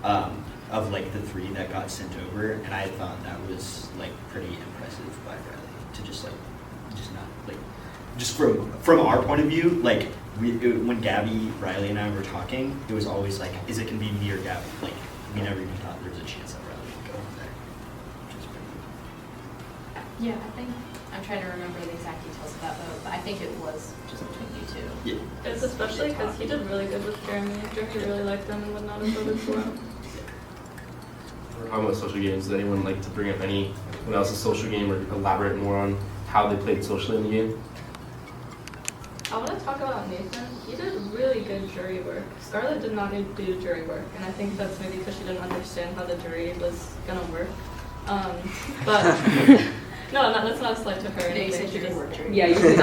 Q: of like the three that got sent over, and I thought that was like pretty impressive by Riley to just like just not like, just from our point of view, like when Gabby, Riley, and I were talking, it was always like, is it gonna be me or Gabby? Like we never even thought there was a chance that Riley would go there. Which is pretty cool.
N: Yeah, I think I'm trying to remember the exact details of that vote, but I think it was just between you two.
Q: Yeah.
P: It's especially because he did really good with Jeremy. Jeremy really liked them and would not have voted for him.
B: We're talking about social games. Does anyone like to bring up anyone else's social game or elaborate more on how they played socially in the game?
P: I want to talk about Nathan. He did really good jury work. Scarlett did not need to do jury work, and I think that's maybe because she didn't understand how the jury was gonna work. But no, that's not a slight to her. or anything. She just
F: Yeah, you said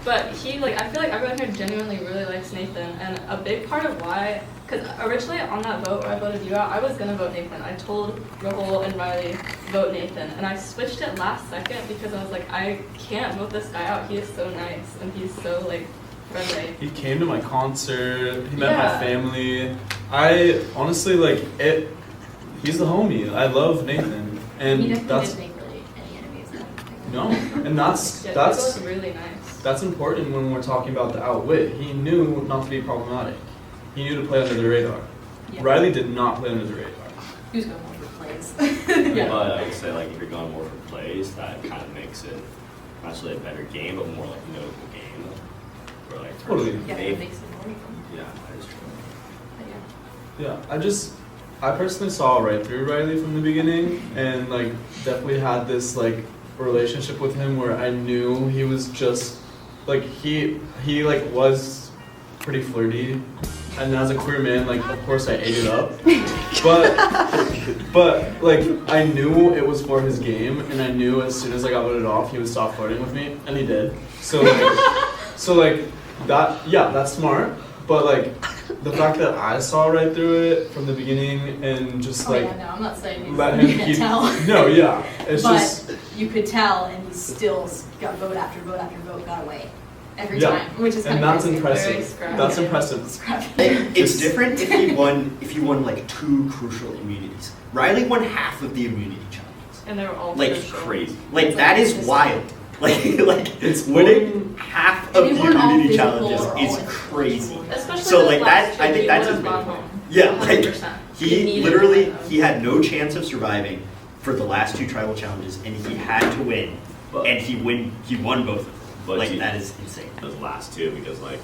P: but he, like, I feel like everyone here genuinely really likes Nathan, and a big part of why, because originally on that vote where I voted you out, I was gonna vote Nathan. I told Rahul and Riley, vote Nathan, and I switched it last second because I was like, I can't vote this guy out. He is so nice, and he's so, like, friendly.
E: He came to my concert, he met my family. I honestly, like, he's the homie. I love Nathan, and
N: He
E: that's...
N: didn't make really any enemies.
E: No, and that's
P: really nice.
E: That's important when we're talking about the outwit. He knew not to be problematic. He knew to play under the radar.
N: Yeah.
E: Riley did not play under the radar.
N: He was going more for plays.
R: But I would say, like, if you're going more for plays, that kind of makes it not necessarily a better game, but more like a notable game. Where, like,
E: Totally.
N: Yeah, it makes it more fun.
R: Yeah, that is true.
N: But yeah.
E: Yeah, I personally saw right through Riley from the beginning, and like definitely had this like relationship with him where I knew he was just like he like was pretty flirty, and as a queer man, like of course I ate it up, but like I knew it was for his game, and I knew as soon as I got voted off, he would stop flirting with me, and he did. So like that, yeah, that's smart, but like. The fact that I saw right through it from the beginning and just like
N: no, I'm not saying
E: let
N: you
E: him
N: can't
E: keep.
N: tell.
E: No, yeah, it's
N: but
E: just
N: you could tell, and he still got vote after vote after vote got away every
E: yeah,
N: time, which is kind
E: and
N: of
E: that's
N: crazy.
E: impressive. That's impressive.
Q: It's different if you won like 2 crucial immunities. Riley won half of the immunity challenges.
P: And they were all
Q: like
P: crucial.
Q: crazy. Like that is wild. Like it's winning half of the immunity challenges is crazy.
P: Especially
Q: so
P: this
Q: like
P: last
Q: that, I
P: year,
Q: think
P: he
Q: that's his
P: would've
Q: main
P: gone
Q: point.
P: home.
Q: Yeah, like
P: 100%.
Q: he literally he had no chance of surviving for the last 2 tribal challenges, and he had to win, and he won both of them.
R: But
Q: like that is insane.
R: Those last 2, because like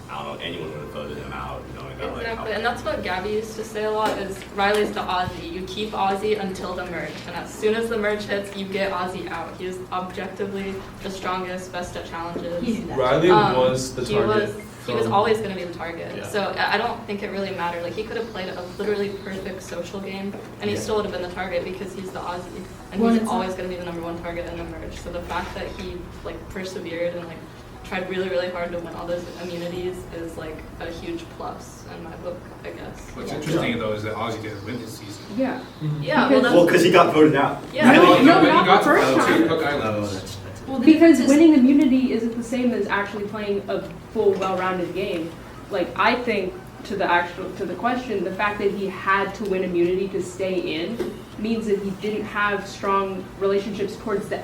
R: I don't know, anyone would have voted him out, knowing that like
P: Exactly, and that's what Gabby used to say a lot, is Riley's the Aussie. You keep Aussie until the merge, and as soon as the merge hits, you get Aussie out. He is objectively the strongest, best at challenges.
E: Riley was the target.
P: He was always going to be the target.
E: Yeah.
P: So I don't think it really mattered. Like, he could have played a literally perfect social game, and he still would have been the target because he's the Aussie, and he's always going to be the #1 target in the merge. So the fact that he like persevered and like tried really, really hard to win all those immunities is like a huge plus in my book, I guess.
O: What's interesting though is that Ozzy didn't win this season.
F: Yeah.
P: Yeah,
Q: because he got voted out.
P: Yeah.
F: No,
O: He
F: not
O: got
F: the first
O: to
F: time.
O: Cook Islands.
F: Well, because winning immunity isn't the same as actually playing a full, well-rounded game. Like, I think to the question, the fact that he had to win immunity to stay in means that he didn't have strong relationships towards the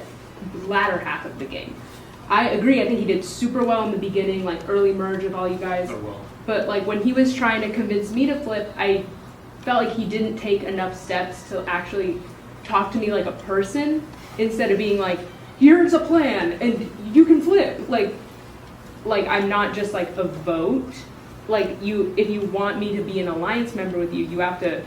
F: latter half of the game. I agree. I think he did super well in the beginning, like early merge with all you guys. But like when he was trying to convince me to flip, I felt like he didn't take enough steps to actually talk to me like a person, instead of being like, here's a plan and you can flip. Like I'm not just like a vote. Like if you want me to be an alliance member with you, you have to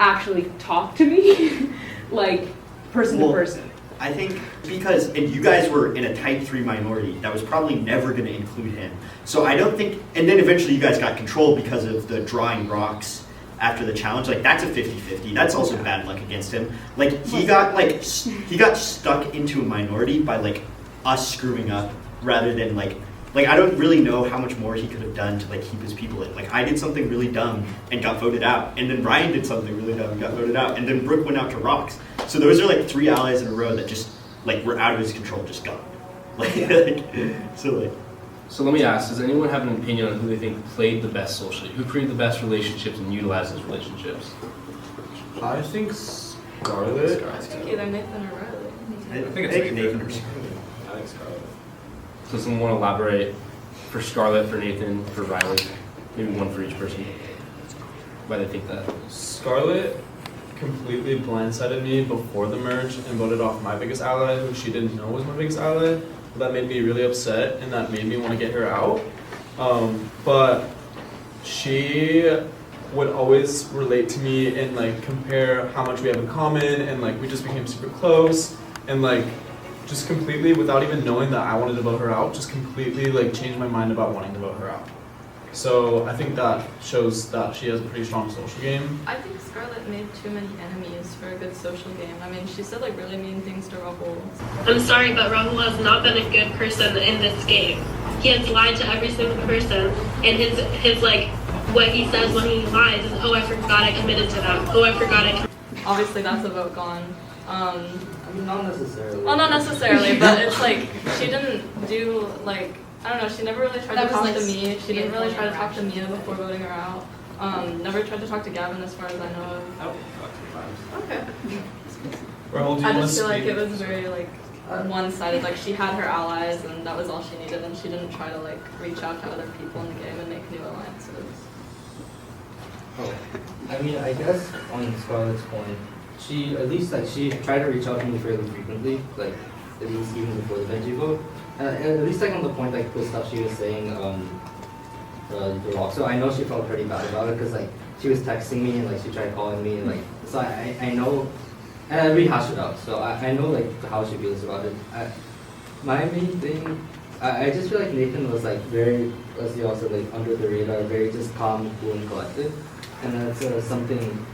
F: actually talk to me, like person to person.
Q: I think because, and you guys were in a type 3 minority, that was probably never going to include him. So I don't think, and then eventually you guys got control because of the drawing rocks after the challenge. Like that's a 50-50. That's also bad luck against him. Like he got stuck into a minority by like us screwing up rather than like I don't really know how much more he could have done to like keep his people in. Like I did something really dumb and got voted out, and then Ryan did something really dumb and got voted out, and then Brooke went out to Rocks. So those are like 3 allies in a row that just like were out of his control, just gone.
B: So let me ask: does anyone have an opinion on who they think played the best socially? Who created the best relationships and utilized those relationships?
E: I think Scarlett.
P: I think either Nathan or Riley.
R: I think it's Nathan or Scarlett. I think Scarlett.
B: So someone want to elaborate for Scarlett, for Nathan, for Riley? Maybe one for each person. Why they think that?
E: Scarlett completely blindsided me before the merge and voted off my biggest ally, who she didn't know was my biggest ally. That made me really upset, and that made me want to get her out. But she would always relate to me and like compare how much we have in common, and like we just became super close, and like just completely, without even knowing that I wanted to vote her out, just completely like changed my mind about wanting to vote her out. So I think that shows that she has a pretty strong social game.
P: I think Scarlett made too many enemies for a good social game. I mean, she said like really mean things to Rahul.
S: I'm sorry, but Rahul has not been a good person in this game. He has lied to every single person, and his like, what he says when he lies is, oh, I forgot I committed to that. Oh, I forgot I
P: Obviously, that's a vote gone.
M: I mean, not necessarily.
P: Well, not necessarily, but it's like, she didn't do like, I don't know, she never really tried to talk to me. She didn't really try to talk to Mia before voting her out. Never tried to talk to Gavin as far as I know of. Okay.
E: I
P: just feel like it was very like one-sided. Like she had her allies and that was all she needed, and she didn't try to like reach out to other people in the game and make new alliances.
M: Oh, I mean, I guess on Scarlett's point, she at least like she tried to reach out to me fairly frequently, like at least even before the Benji vote. At least like on the point like the stuff she was saying, the rock. So I know she felt pretty bad about it because like she was texting me and like she tried calling me and like so I know, and I rehashed it out. So I know like how she feels about it. My main thing, I just feel like Nathan was like very, as you also like under the radar, very just calm, cool, and collected, and that's something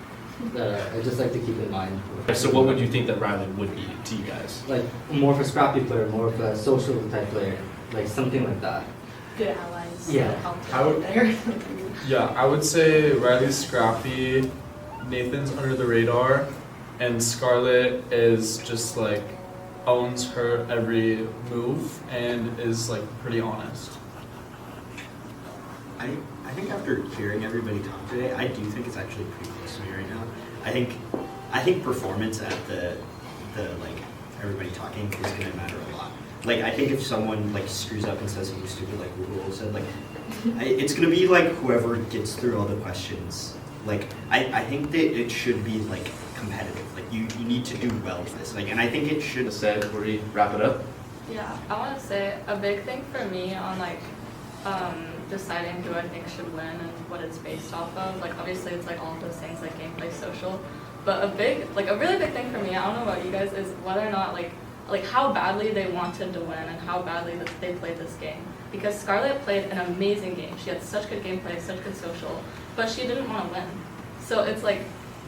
M: that I just like to keep in mind.
B: So what would you think that Riley would be to you guys?
M: Like more of a scrappy player, more of a social type player, like something like that.
N: Good allies.
M: Yeah.
E: I would say Riley's scrappy, Nathan's under the radar, and Scarlett is just like owns her every move and is like pretty honest.
Q: I think after hearing everybody talk today, I do think it's actually pretty close to me right now. I think performance at the like everybody talking is gonna matter a lot. Like I think if someone like screws up and says something stupid like Google said, like it's gonna be like whoever gets through all the questions. Like I think that it should be like competitive. Like you need to do well with this. Like and I think it should
B: say before we wrap it up.
P: Yeah, I want to say a big thing for me on like deciding who I think should win and what it's based off of. Like obviously it's like all of those things like gameplay, social, but a really big thing for me, I don't know about you guys, is whether or not like how badly they wanted to win and how badly that they played this game. Because Scarlett played an amazing game. She had such good gameplay, such good social, but she didn't want to win. So it's like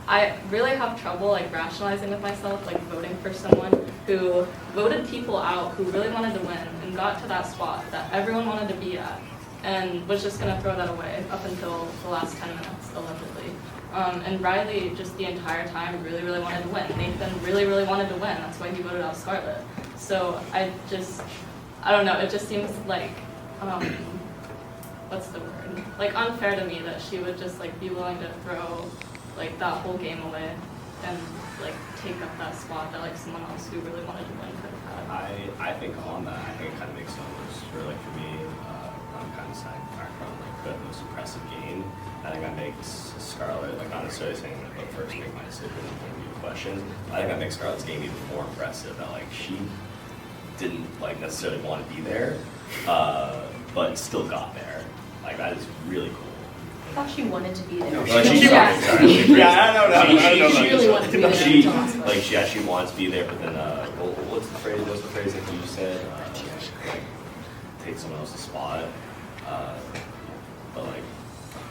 P: I really have trouble like rationalizing with myself, like voting for someone who voted people out who really wanted to win and got to that spot that everyone wanted to be at, and was just gonna throw that away up until the last 10 minutes, allegedly. And Riley just the entire time really, really wanted to win. Nathan really, really wanted to win. That's why he voted out Scarlett. So I don't know, it just seems like, what's the word? Like unfair to me that she would just like be willing to throw like that whole game away and like take up that spot that like someone else who really wanted to win could have had.
R: I think on that, I think it kind of makes sense for like for me, I'm kind of side background like the most impressive game. I think that makes Scarlett, like not necessarily saying that but first make my decision and give questions. I think that makes Scarlett's game even more impressive. That like she didn't like necessarily want to be there, but still got there. Like that is really cool.
N: I thought she wanted to be there.
R: No, sorry.
N: Yeah, I don't know. She really wanted to be there.
R: She wanted to be there, but then what's the phrase? What's the phrase that you said? Like, take someone else's spot. But like,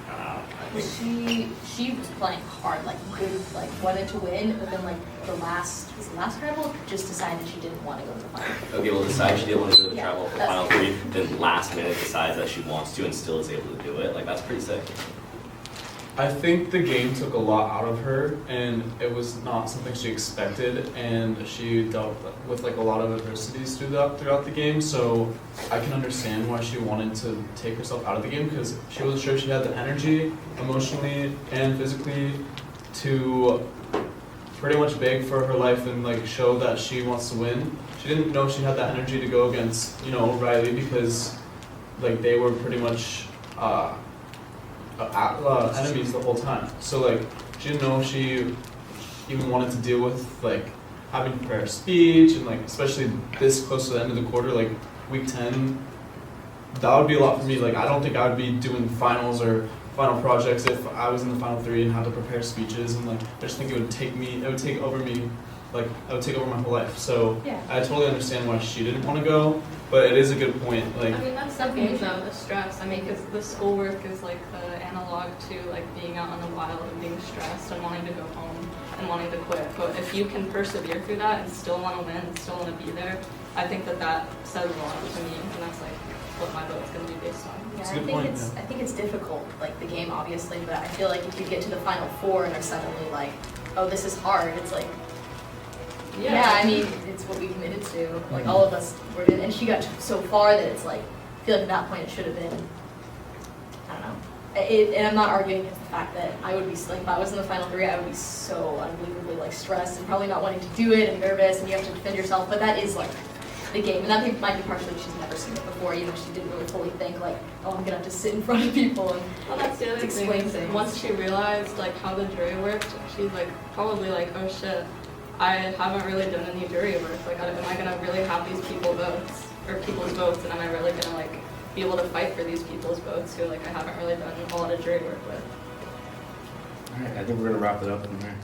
R: I think
N: she was playing hard, like good, like wanted to win, but then like the last tribal just decided she didn't want to go to the final.
R: Okay, well decide she didn't want to go to the
N: Yeah,
R: travel for
N: that's
R: final 3, then last minute decides that she wants to and still is able to do it. Like that's pretty sick.
E: I think the game took a lot out of her, and it was not something she expected, and she dealt with like a lot of adversities throughout the game, so I can understand why she wanted to take herself out of the game, because she wasn't sure she had the energy, emotionally and physically, to pretty much beg for her life and like show that she wants to win. She didn't know she had that energy to go against, you know, Riley because like they were pretty much enemies the whole time. So like she didn't know she even wanted to deal with like having to prepare a speech and like especially this close to the end of the quarter, like week 10. That would be a lot for me. Like I don't think I would be doing finals or final projects if I was in the final 3 and had to prepare speeches, and like I just think it would take over my whole life. So
P: Yeah.
E: I totally understand why she didn't want to go, but it is a good point. Like
P: I mean, that's something though, the stress. I mean, because the schoolwork is like the analog to like being out in the wild and being stressed and wanting to go home and wanting to quit. But if you can persevere through that and still want to win and still want to be there, I think that says a lot to me, and that's like what my vote's going to be based on.
N: Yeah, I think it's difficult, like the game obviously, but I feel like if you get to the final 4 and are suddenly like, oh, this is hard, it's like, yeah, I mean, it's what we committed to. Like all of us were in, and she got so far that it's like, I feel like at that point it should have been, I don't know. And I'm not arguing against the fact that I would be, like if I was in the final 3, I would be so unbelievably like stressed and probably not wanting to do it and nervous and you have to defend yourself, but that is like the game, and that might be partially she's never seen it before. You know, she didn't really fully think like, oh, I'm gonna have to sit in front of people and
P: that's the other
N: explain
P: thing.
N: things.
P: Once she realized like how the jury worked, she's like probably like, oh shit, I haven't really done any jury work. Like, am I gonna really have these people's votes, and am I really gonna like be able to fight for these people's votes who like I haven't really done a lot of jury work with?
A: All right, I think we're gonna wrap it up from there.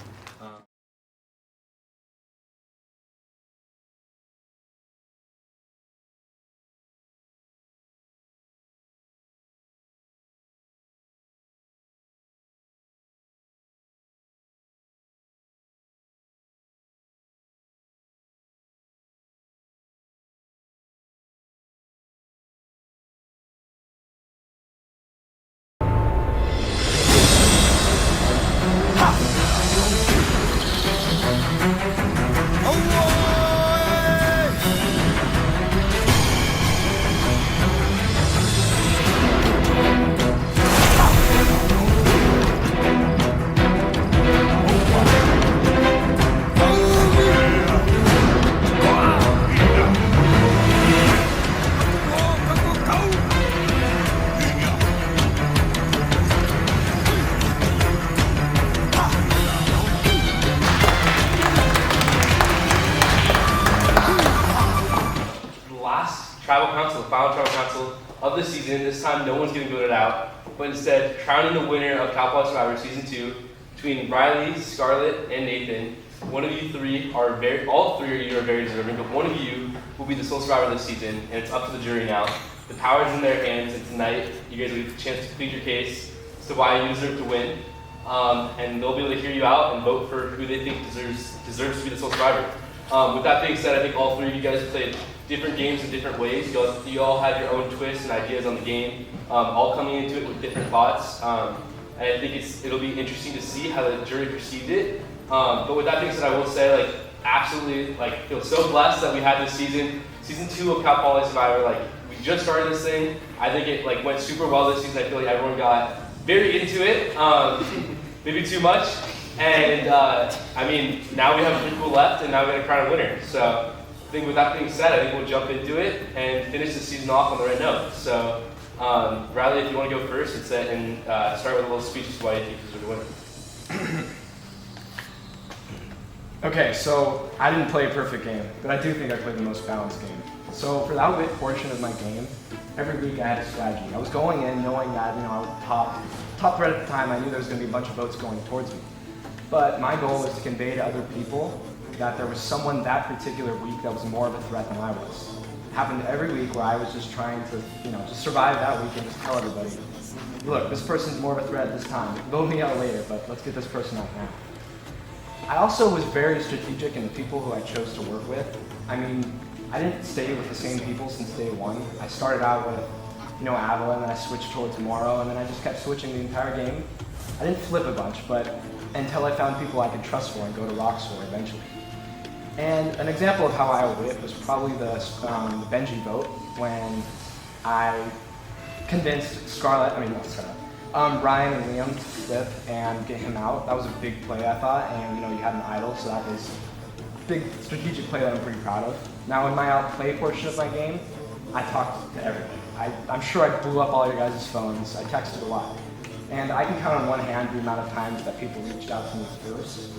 B: Final tribal council of the season. This time, no one's getting voted out, but instead, crowning the winner of Cal Poly Survivor Season 2 between Riley, Scarlett, and Nathan. One of you three are all three of you are very deserving, but one of you will be the sole survivor this season, and it's up to the jury now. The power is in their hands, and tonight, you guys will get the chance to plead your case as to why you deserve to win, and they'll be able to hear you out and vote for who they think deserves to be the sole survivor. With that being said, I think all three of you guys played different games in different ways. You all had your own twists and ideas on the game, all coming into it with different thoughts. And I think it'll be interesting to see how the jury perceived it. But with that being said, I will say, like, absolutely, like, feel so blessed that we had this season 2 of Cal Poly Survivor. Like, we just started this thing. I think it like went super well this season. I feel like everyone got very into it, maybe too much. And I mean, now we have 3 people left, and now we're gonna crown a winner. So I think with that being said, I think we'll jump into it and finish the season off on the right note. So Riley, if you want to go first, and start with a little speech as to why you think this is the winner.
T: Okay, so I didn't play a perfect game, but I do think I played the most balanced game. So for the outwit portion of my game, every week I had a strategy. I was going in knowing that, I was top threat at the time. I knew there was going to be a bunch of votes going towards me. But my goal was to convey to other people that there was someone that particular week that was more of a threat than I was. It happened every week where I was just trying to, just survive that week and just tell everybody, look, this person's more of a threat this time. Vote me out later, but let's get this person out now. I also was very strategic in the people who I chose to work with. I mean, I didn't stay with the same people since day one. I started out with, Avila, and then I switched towards Morrow, and then I just kept switching the entire game. I didn't flip a bunch, but until I found people I could trust for and go to rocks for eventually. And an example of how I outwit was probably the Benji vote when I convinced Ryan and Liam to flip and get him out. That was a big play, I thought, and you had an idol, so that was a big strategic play that I'm pretty proud of. Now in my outplay portion of my game, I talked to everybody. I'm sure I blew up all your guys' phones. I texted a lot. And I can count on one hand the amount of times that people reached out to me first.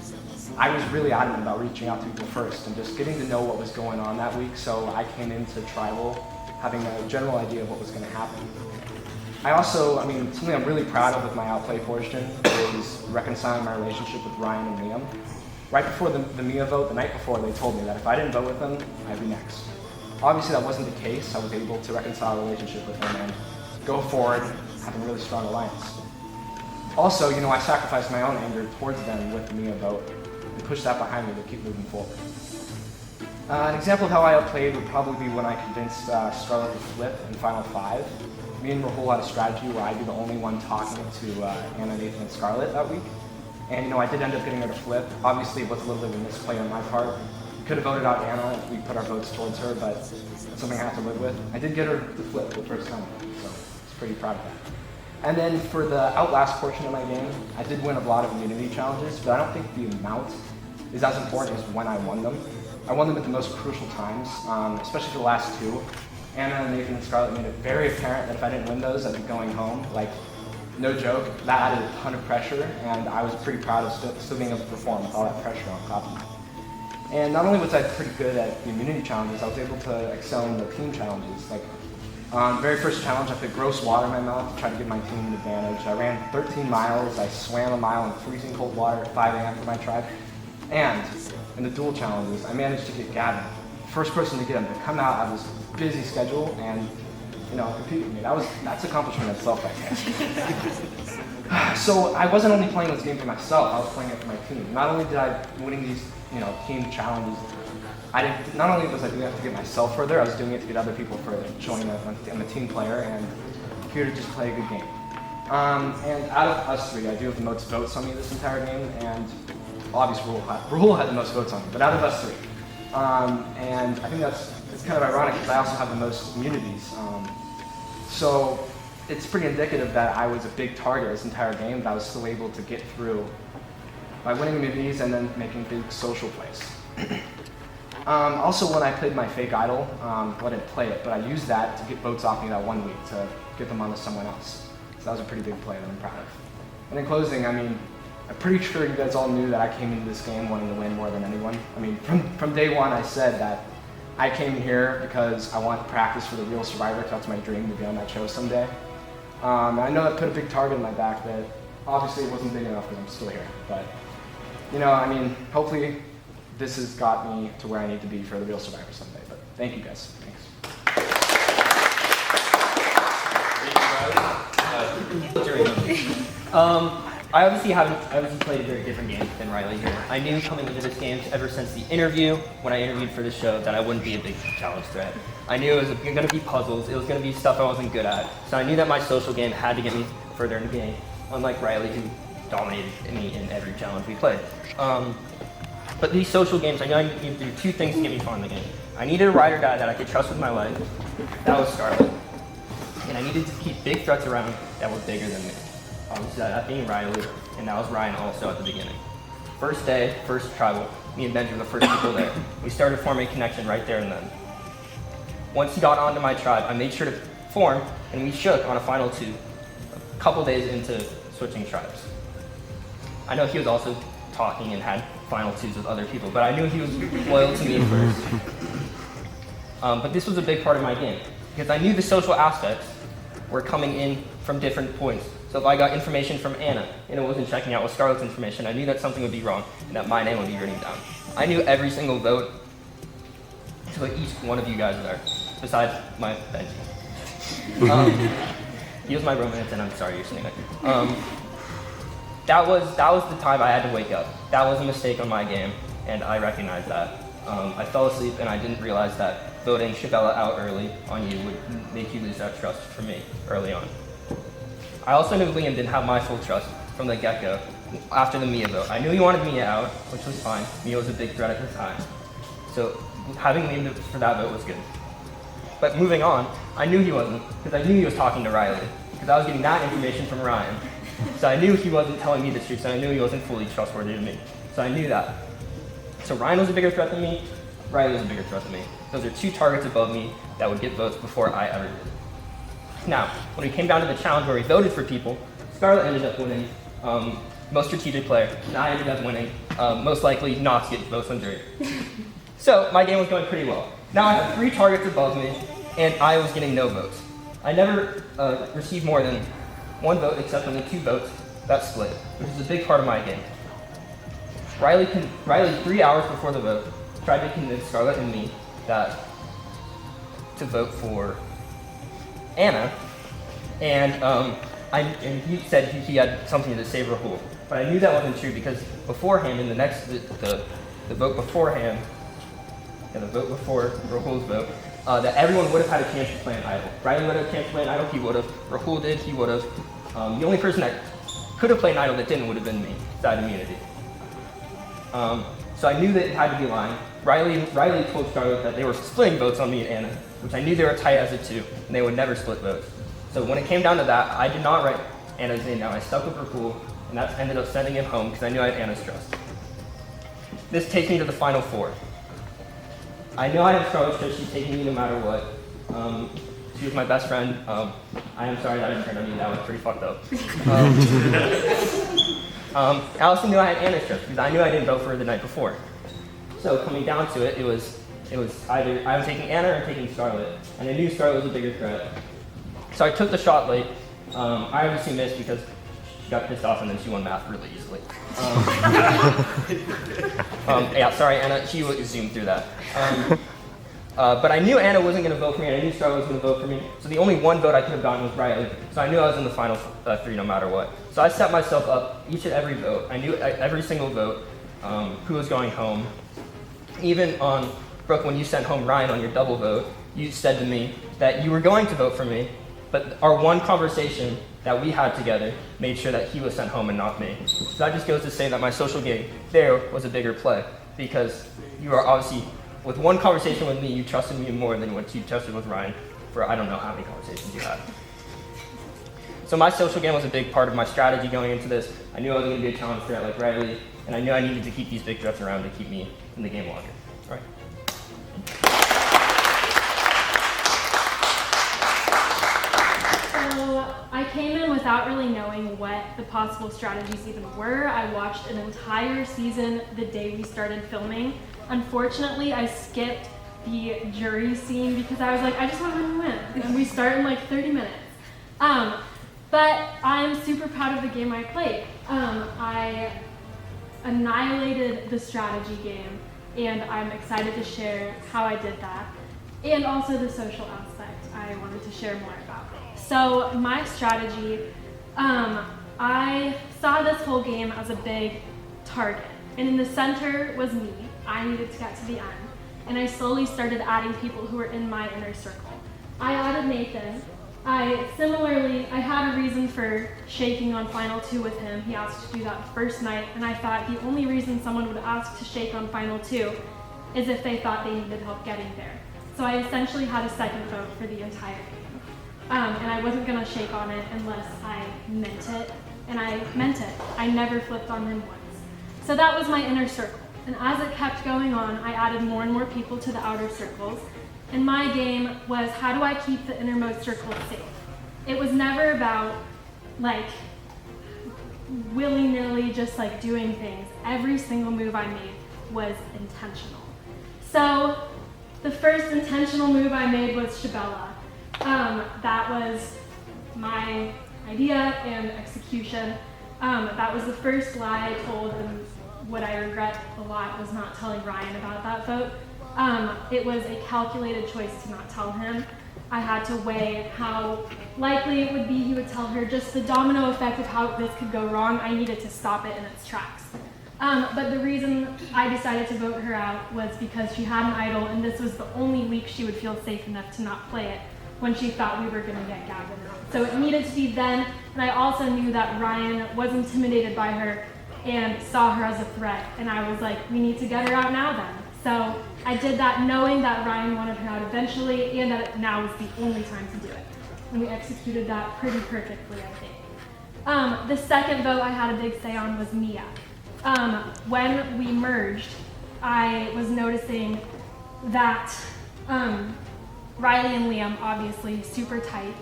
T: I was really adamant about reaching out to people first and just getting to know what was going on that week, so I came into Tribal having a general idea of what was going to happen. I also, something I'm really proud of with my outplay portion is reconciling my relationship with Ryan and Liam. Right before the Mia vote, the night before, they told me that if I didn't vote with them, I'd be next. Obviously that wasn't the case. I was able to reconcile a relationship with them and go forward having a really strong alliance. Also, I sacrificed my own anger towards them with the Mia vote and pushed that behind me to keep moving forward. An example of how I outplayed would probably be when I convinced Scarlett to flip in Final 5. Me and Rahul had a strategy where I'd be the only one talking to Anna, Nathan, and Scarlett that week. And I did end up getting her to flip. Obviously it was a little bit of a misplay on my part. We could have voted out Anna if we put our votes towards her, but it's something I have to live with. I did get her to flip the first time, so I was pretty proud of that. And then for the Outlast portion of my game, I did win a lot of immunity challenges, but I don't think the amount is as important as when I won them. I won them at the most crucial times, especially for the last two. Anna, Nathan, and Scarlett made it very apparent that if I didn't win those, I'd be going home. Like, no joke, that added a ton of pressure, and I was pretty proud of still being able to perform with all that pressure on top of me. And not only was I pretty good at the immunity challenges, I was able to excel in the team challenges. Like, on the very first challenge, I put gross water in my mouth to try to give my team an advantage. I ran 13 miles, I swam a mile in freezing cold water at 5 a.m. for my tribe. And in the duel challenges, I managed to get Gavin, first person to get him to come out out of this busy schedule and compete with me. That's accomplishment itself right there. So I wasn't only playing this game for myself, I was playing it for my team. Not only did I winning these team challenges, not only was I doing it to get myself further, I was doing it to get other people further, showing that I'm a team player and here to just play a good game. And out of us three, I do have the most votes on me this entire game, and obviously Rahul had the most votes on me, but out of us three. And I think it's kind of ironic because I also have the most immunities. So it's pretty indicative that I was a big target this entire game, but I was still able to get through by winning immunities and then making big social plays. Also, when I played my fake idol, I didn't play it, but I used that to get votes off me that 1 week to get them onto someone else. So that was a pretty big play that I'm proud of. And in closing, I'm pretty sure you guys all knew that I came into this game wanting to win more than anyone. From day one, I said that I came here because I want to practice for the real Survivor, because that's my dream to be on that show someday. I know that put a big target in my back that obviously it wasn't big enough because I'm still here. But, hopefully this has got me to where I need to be for the real Survivor someday. But thank you guys. Thanks.
C: I obviously haven't played a very different game than Riley here. I knew coming into this game ever since the interview, when I interviewed for the show, that I wouldn't be a big challenge threat. I knew it was going to be puzzles, it was going to be stuff I wasn't good at. So I knew that my social game had to get me further in the game, unlike Riley, who dominated me in every challenge we played. But these social games, I knew I needed to do two things to get me far in the game. I needed a ride or die that I could trust with my life. That was Scarlett. And I needed to keep big threats around that were bigger than me. Obviously that being Riley, and that was Ryan also at the beginning. First day, first tribal, me and Benji were the first people there. We started forming a connection right there and then. Once he got onto my tribe, I made sure to form, and we shook on a final two, a couple days into switching tribes. I know he was also talking and had final twos with other people, but I knew he was loyal to me first. But this was a big part of my game, because I knew the social aspects were coming in from different points. So if I got information from Anna, and it wasn't checking out with Scarlett's information, I knew that something would be wrong, and that my name would be written down. I knew every single vote to put each one of you guys there, besides my Benji. He was my romance, and I'm sorry you're sitting there. That was the time I had to wake up. That was a mistake on my game, and I recognized that. I fell asleep, and I didn't realize that voting Shabella out early on you would make you lose that trust for me early on. I also knew Liam didn't have my full trust from the get-go after the Mia vote. I knew he wanted Mia out, which was fine. Mia was a big threat at the time. So having Liam for that vote was good. But moving on, I knew he wasn't, because I knew he was talking to Riley, because I was getting that information from Ryan. So I knew he wasn't telling me the truth, and I knew he wasn't fully trustworthy to me. So I knew that. So Ryan was a bigger threat than me, Riley was a bigger threat than me. Those are two targets above me that would get votes before I ever did. Now, when we came down to the challenge where we voted for people, Scarlett ended up winning most strategic player, and I ended up winning most likely not to get votes on jury. So my game was going pretty well. Now I have 3 targets above me, and I was getting no votes. I never received more than 1 vote except on the 2 votes that split, which is a big part of my game. Riley 3 hours before the vote, tried to convince Scarlett and me that to vote for Anna, and he said he had something to say Rahul. But I knew that wasn't true because beforehand, in the vote beforehand, the vote before Rahul's vote, that everyone would have had a chance to play an idol. Riley would have had a chance to play an idol, he would have. Rahul did, he would have. The only person that could have played an idol that didn't would have been me, side immunity. So I knew that it had to be lying. Riley told Scarlett that they were splitting votes on me and Anna, which I knew they were tight as a 2, and they would never split votes. So when it came down to that, I did not write Anna's name down. I stuck with Rahul, and that ended up sending him home because I knew I had Anna's trust. This takes me to the final 4. I know I have Scarlett's trust. She's taking me no matter what. She was my best friend. I am sorry that I turned on you. That was pretty fucked up. I also knew I had Anna's trust because I knew I didn't vote for her the night before. So coming down to it, it was either I was taking Anna or taking Scarlett, and I knew Scarlett was a bigger threat. So I took the shot late. I obviously missed because she got pissed off and then she won math really easily. Yeah, sorry Anna, she zoomed through that. But I knew Anna wasn't going to vote for me, and I knew Scarlett was going to vote for me. So the only 1 vote I could have gotten was Riley. So I knew I was in the final 3 no matter what. So I set myself up each and every vote. I knew every single vote, who was going home. Even on, Brooke, when you sent home Ryan on your double vote, you said to me that you were going to vote for me, but our one conversation that we had together made sure that he was sent home and not me. So that just goes to say that my social game there was a bigger play, because you are obviously, with one conversation with me, you trusted me more than what you trusted with Ryan for I don't know how many conversations you had. So my social game was a big part of my strategy going into this. I knew I was going to be a challenge threat like Riley, and I knew I needed to keep these big threats around to keep me in the game longer. All right.
U: So I came in without really knowing what the possible strategies even were. I watched an entire season the day we started filming. Unfortunately, I skipped the jury scene because I was like, I just want to win. And we start in like 30 minutes. But I'm super proud of the game I played. I annihilated the strategy game, and I'm excited to share how I did that, and also the social aspect I wanted to share more about. So my strategy, I saw this whole game as a big target, and in the center was me. I needed to get to the end, and I slowly started adding people who were in my inner circle. I added Nathan. I had a reason for shaking on Final 2 with him. He asked to do that the first night, and I thought the only reason someone would ask to shake on Final 2 is if they thought they needed help getting there. So I essentially had a second vote for the entire game. And I wasn't gonna shake on it unless I meant it, and I meant it. I never flipped on him once. So that was my inner circle. And as it kept going on, I added more and more people to the outer circles. And my game was, how do I keep the innermost circle safe? It was never about like willy-nilly just like doing things. Every single move I made was intentional. So the first intentional move I made was Shabella. That was my idea and execution. That was the first lie I told, and what I regret a lot was not telling Ryan about that vote. It was a calculated choice to not tell him. I had to weigh how likely it would be he would tell her, just the domino effect of how this could go wrong. I needed to stop it in its tracks. But the reason I decided to vote her out was because she had an idol, and this was the only week she would feel safe enough to not play it when she thought we were going to get Gavin wrong. So it needed to be then, and I also knew that Ryan was intimidated by her and saw her as a threat, and I was like, we need to get her out now then. So I did that knowing that Ryan wanted her out eventually and that now was the only time to do it. And we executed that pretty perfectly, I think. The second vote I had a big say on was Mia. When we merged, I was noticing that Riley and Liam, obviously super tight.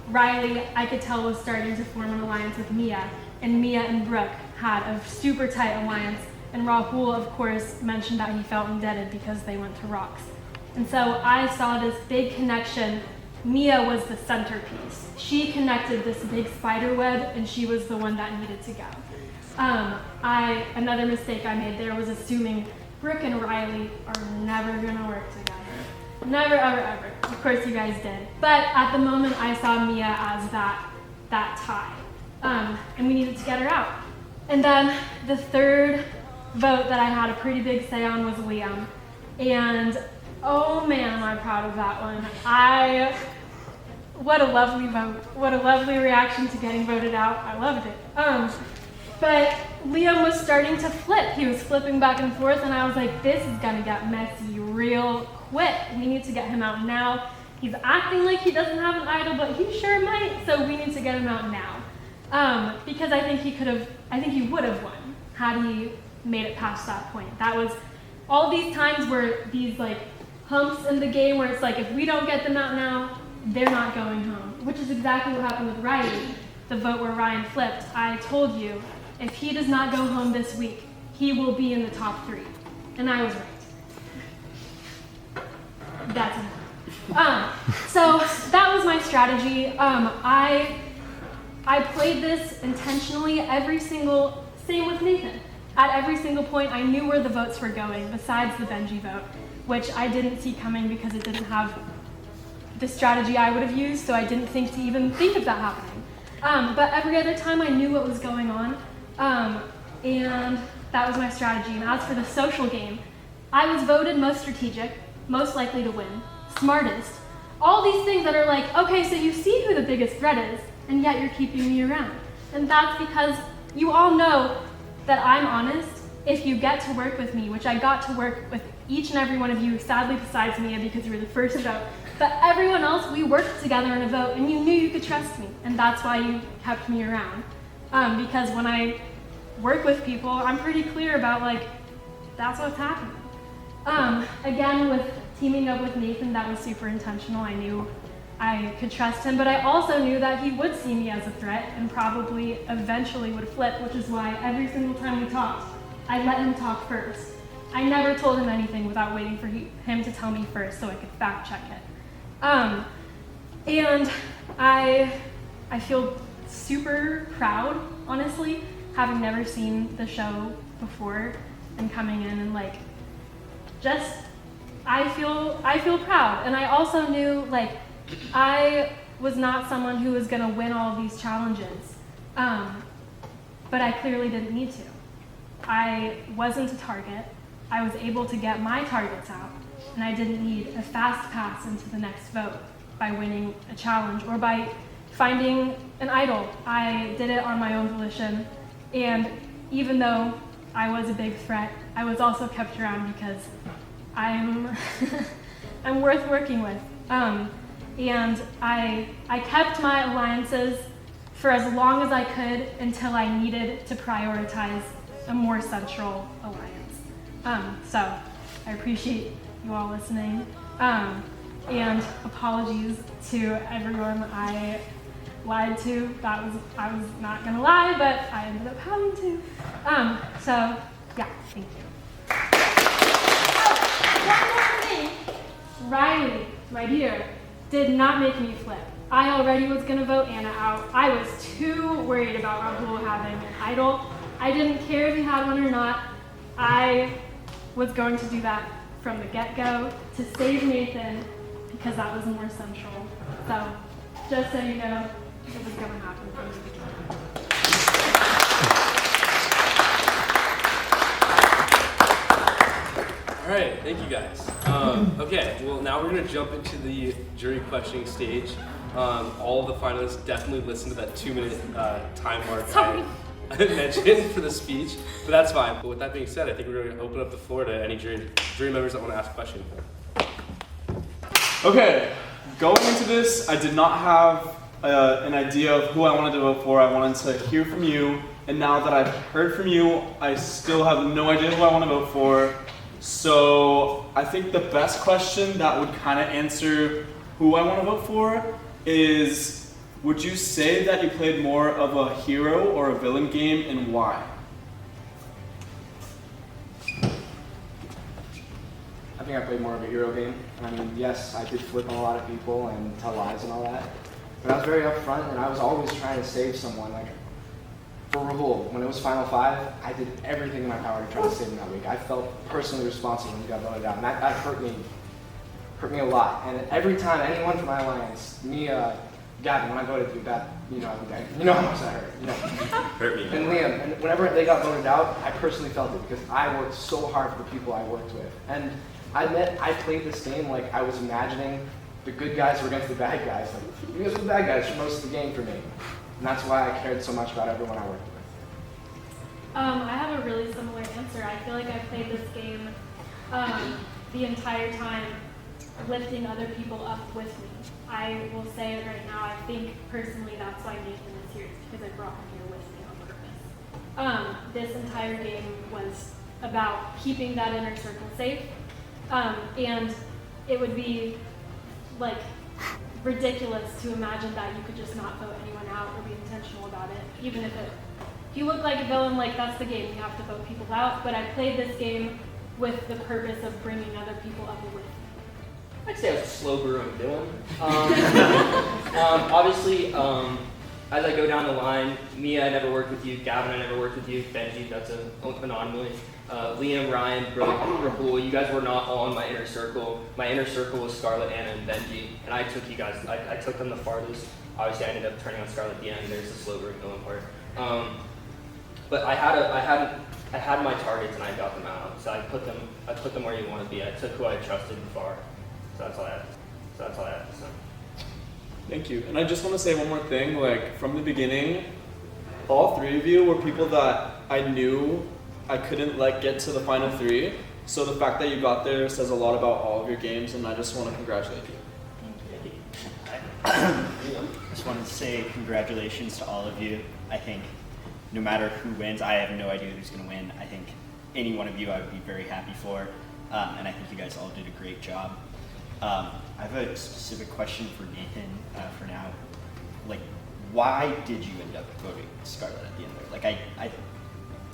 U: Riley, I could tell, was starting to form an alliance with Mia, and Mia and Brooke had a super tight alliance, and Rahul, of course, mentioned that he felt indebted because they went to Rocks. And so I saw this big connection. Mia was the centerpiece. She connected this big spider web, and she was the one that needed to go. Another mistake I made there was assuming Brooke and Riley are never gonna work together. Never, ever, ever. Of course you guys did. But at the moment I saw Mia as that tie. And we needed to get her out. And then the third vote that I had a pretty big say on was Liam. And oh man, am I proud of that one. What a lovely vote. What a lovely reaction to getting voted out. I loved it. But Liam was starting to flip. He was flipping back and forth, and I was like, this is gonna get messy real quick. We need to get him out now. He's acting like he doesn't have an idol, but he sure might, so we need to get him out now. Because I think he would have won had he made it past that point. That was all these times where these like humps in the game where it's like, if we don't get them out now, they're not going home, which is exactly what happened with Riley, the vote where Ryan flipped. I told you, if he does not go home this week, he will be in the top 3. And I was right. That's enough. So that was my strategy. I played this intentionally same with Nathan. At every single point, I knew where the votes were going, besides the Benji vote, which I didn't see coming because it didn't have the strategy I would have used, so I didn't think to even think of that happening. But every other time I knew what was going on, and that was my strategy. And as for the social game, I was voted most strategic, most likely to win, smartest. All these things that are like, okay, so you see who the biggest threat is, and yet you're keeping me around. And that's because you all know that I'm honest. If you get to work with me, which I got to work with each and every one of you, sadly besides Mia because you were the first vote, but everyone else, we worked together in a vote, and you knew you could trust me, and that's why you kept me around. Because when I work with people, I'm pretty clear about like, that's what's happening. Again, with teaming up with Nathan, that was super intentional. I knew I could trust him, but I also knew that he would see me as a threat and probably eventually would flip, which is why every single time we talked, I let him talk first. I never told him anything without waiting for him to tell me first so I could fact check it. And I feel super proud, honestly, having never seen the show before and coming in and like, I feel proud. And I also knew like, I was not someone who was gonna win all of these challenges, but I clearly didn't need to. I wasn't a target. I was able to get my targets out, and I didn't need a fast pass into the next vote by winning a challenge or by finding an idol. I did it on my own volition, and even though I was a big threat, I was also kept around because I'm I'm worth working with. And I kept my alliances for as long as I could until I needed to prioritize a more central alliance. So I appreciate you all listening. And apologies to everyone I lied to. I was not gonna lie, but I ended up having to. So yeah, thank you. One more thing. Riley, my dear, did not make me flip. I already was gonna vote Anna out. I was too worried about Rahul having an idol. I didn't care if he had one or not. I was going to do that from the get-go to save Nathan because that was more central. So, just so you know, it was gonna happen from the beginning.
B: All right, thank you guys. Okay, well now we're gonna jump into the jury questioning stage. All of the finalists definitely listen to that 2-minute time mark mentioned for the speech, but that's fine. But with that being said, I think we're going to open up the floor to any jury members that want to ask questions.
E: Okay, going into this, I did not have an idea of who I wanted to vote for. I wanted to hear from you, and now that I've heard from you, I still have no idea who I want to vote for. So I think the best question that would kind of answer who I want to vote for is, would you say that you played more of a hero or a villain game, and why?
T: I think I played more of a hero game. I mean, yes, I did flip on a lot of people and tell lies and all that, but I was very upfront, and I was always trying to save someone. Like, for Rahul, when it was Final 5, I did everything in my power to try to save him that week. I felt personally responsible when he got voted out, and that hurt me a lot. And every time anyone from my alliance, me, Gavin, when I voted you, that, you know how much that hurt. You know.
R: Hurt me.
T: And Liam, and whenever they got voted out, I personally felt it because I worked so hard for the people I worked with. And I admit, I played this game like I was imagining the good guys were against the bad guys. Like, you guys were the bad guys for most of the game for me. And that's why I cared so much about everyone I worked with.
U: I have a really similar answer. I feel like I played this game the entire time lifting other people up with me. I will say it right now, I think personally that's why Nathan is here, because I brought him here with me on purpose. This entire game was about keeping that inner circle safe, and it would be like ridiculous to imagine that you could just not vote anyone out or be intentional about it, even if you look like a villain, like that's the game, you have to vote people out, but I played this game with the purpose of bringing other people up with me.
C: I'd say I was a slow brewing villain. Obviously, as I go down the line, Mia, I never worked with you. Gavin, I never worked with you. Benji, that's an anomaly. Liam, Ryan, Rahul, you guys were not all in my inner circle. My inner circle was Scarlett, Anna, and Benji, and I took you guys. I took them the farthest. Obviously, I ended up turning on Scarlett at the end. There's the slow brewing villain part. But I had my targets and I got them out. So I put them where you want to be. I took who I trusted far. So that's all I have to say.
E: Thank you. And I just want to say one more thing. Like, from the beginning, all three of you were people that I knew I couldn't let get to the final 3. So the fact that you got there says a lot about all of your games, and I just want to congratulate you.
Q: I just wanted to say congratulations to all of you. I think no matter who wins, I have no idea who's going to win. I think any one of you I would be very happy for, and I think you guys all did a great job. I have a specific question for Nathan for now. Like, why did you end up voting Scarlett at the end there? Like, I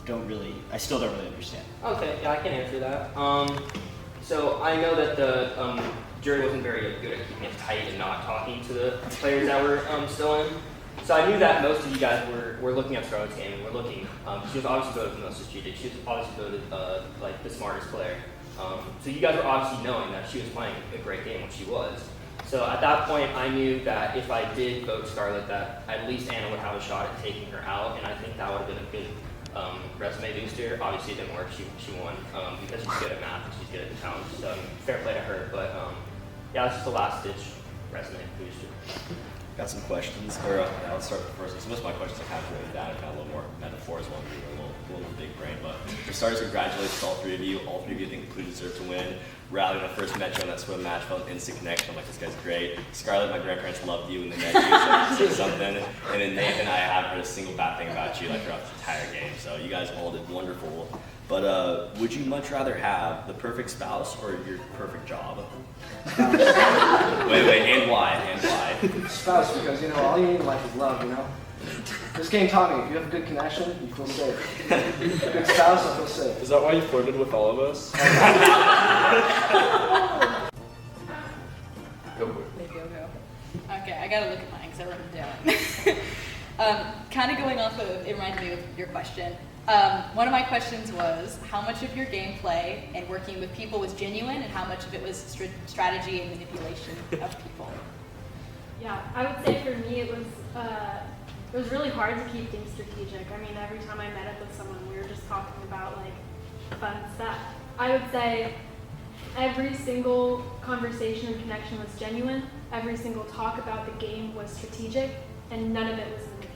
Q: still don't really understand.
C: Okay, yeah, I can answer that. So I know that the jury wasn't very good at keeping it tight and not talking to the players that were still in. So I knew that most of you guys were looking at Scarlett's game and were looking. She was obviously voted the most strategic. She was obviously voted like the smartest player. So you guys were obviously knowing that she was playing a great game, which she was. So at that point, I knew that if I did vote Scarlett, that at least Anna would have a shot at taking her out, and I think that would have been a good resume booster. Obviously, it didn't work. She won because she's good at math and she's good at the challenge. So fair play to her. But yeah, that's just the last ditch resume booster.
R: Got some questions, or I'll start with the first one. So most of my questions I kind of wrote down, kind of a little more metaphors, one a little big brain. But for starters, congratulations to all 3 of you. All 3 of you think completely deserve to win. Riley, when I first met you on that swim match, felt an instant connection. I'm like, this guy's great. Scarlett, my grandparents loved you, and they met you, so something. And then Nathan, I haven't heard a single bad thing about you like throughout the entire game. So you guys all did wonderful. But would you much rather have the perfect spouse or your perfect job? wait, and why?
T: Spouse, because all you need in life is love, This game taught me, if you have a good connection, you feel safe. A good spouse, I feel safe.
E: Is that why you flirted with all of us?
B: Go for it.
N: Maybe I'll go. Okay, I gotta look at mine because I wrote them down. Kind of going off of, it reminded me of your question. One of my questions was, how much of your gameplay and working with people was genuine, and how much of it was strategy and manipulation of people?
U: Yeah, I would say for me it was really hard to keep things strategic. I mean, every time I met up with someone, we were just talking about like fun stuff. I would say every single conversation and connection was genuine. Every single talk about the game was strategic, and none of it was manipulative.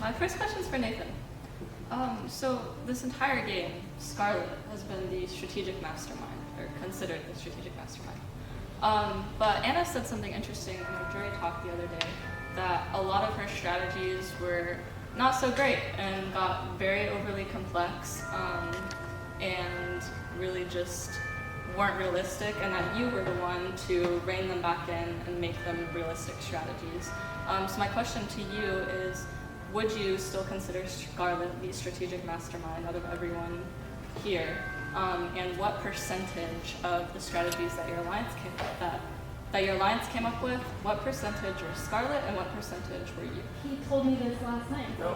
P: My first question is for Nathan. So this entire game, Scarlet has been the strategic mastermind, or considered the strategic mastermind. But Anna said something interesting in the jury talk the other day, that a lot of her strategies were not so great and got very overly complex, and really just weren't realistic, and that you were the one to rein them back in and make them realistic strategies. So my question to you is, would you still consider Scarlet the strategic mastermind out of everyone here? And what percentage of the strategies that your alliance came up with, what percentage were Scarlet and what percentage were you?
U: He told me this last night.
M: No,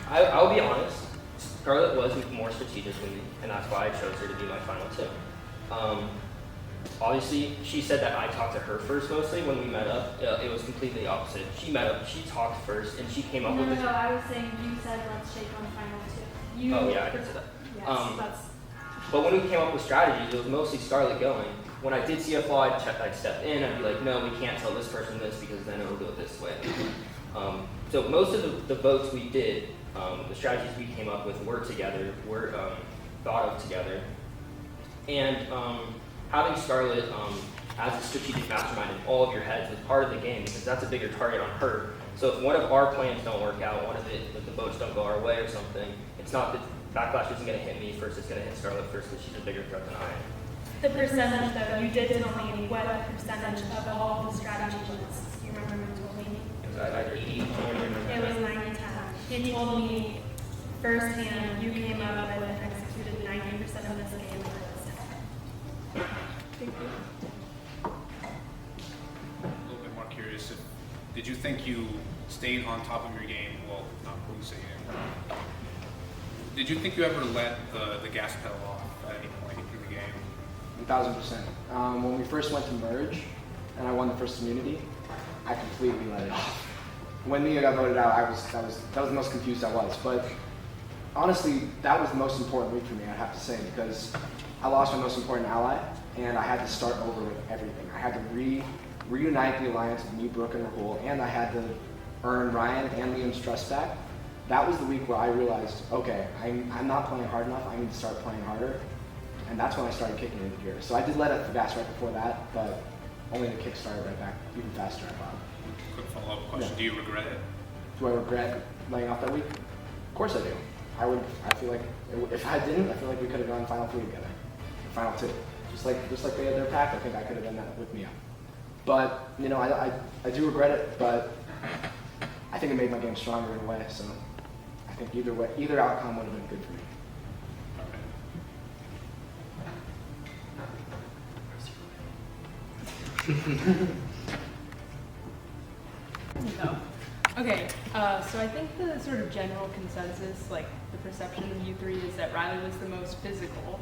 M: I'll be honest. Scarlet was more strategic than me, and that's why I chose her to be my final two. Obviously, she said that I talked to her first mostly when we met up. It was completely opposite. She met up, she talked first, and she came up with this.
U: No, I was saying you said let's shake on final two.
M: Oh yeah, I did say that.
U: Yes,
M: but when we came up with strategies, it was mostly Scarlet going. When I did see a flaw, I'd step in, I'd be like, no, we can't tell this person this because then it'll go this way. So most of the votes we did, the strategies we came up with were together, were thought of together. And having Scarlet as a strategic mastermind in all of your heads was part of the game because that's a bigger target on her. So if one of our plans don't work out, if the votes don't go our way or something, it's not that Backlash isn't going to hit me first, it's going to hit Scarlet first because she's a bigger threat than I am.
U: The percentage, though, you did tell me what percentage of all the strategies. You remember when you told me?
M: It was either 80 or
U: It was 90-10. He told me firsthand you came up with and executed 90% of this game.
P: Thank you.
O: A little bit more curious. Did you think you stayed on top of your game? Well, not really saying. Did you think you ever let the gas pedal off at any point in the game?
T: 1000%. When we first went to merge, and I won the first immunity, I completely let it off. When Mia got voted out, that was the most confused I was. But honestly, that was the most important week for me, I have to say, because I lost my most important ally, and I had to start over with everything. I had to reunite the alliance with me, Brooke, and Rahul, and I had to earn Ryan and Liam's trust back. That was the week where I realized, okay, I'm not playing hard enough, I need to start playing harder. And that's when I started kicking into gear. So I did let it gas right before that, but only to kick started right back, even faster, I thought.
O: Quick follow-up question,
T: Yeah.
O: Do you regret it?
T: Do I regret laying off that week? Of course I do. I feel like, if I didn't, I feel like we could have gone Final 3 together. Final 2. Just like they had their pack, I think I could have done that with Mia. But, you know, I do regret it, but I think it made my game stronger in a way, so I think either outcome would have been good for me.
F: No. Okay, so I think the sort of general consensus, like the perception of you three, is that Riley was the most physical,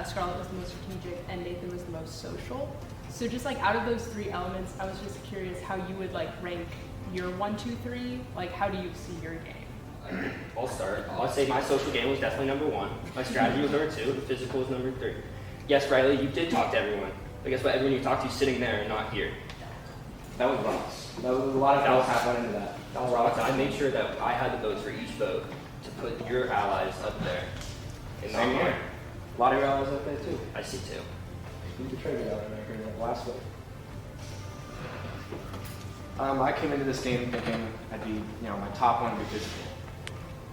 F: Scarlet was the most strategic, and Nathan was the most social. So just like out of those three elements, I was just curious how you would like rank your 1, 2, 3. Like how do you see your game?
M: I'll start. I'll say my social game was definitely number 1. My strategy was number 2. The physical was number 3. Yes, Riley, you did talk to everyone. But guess what? Everyone you talked to is sitting there and not here. That was rocks.
T: That was a lot of thoughts went into that.
M: That was rocks. I made sure that I had the votes for each vote to put your allies up there. And not
T: Same here.
M: mine.
T: A lot of your allies up there too.
M: I see too.
T: You betrayed me out there in the last week. I came into this game thinking I'd be, you know, my top one would be physical.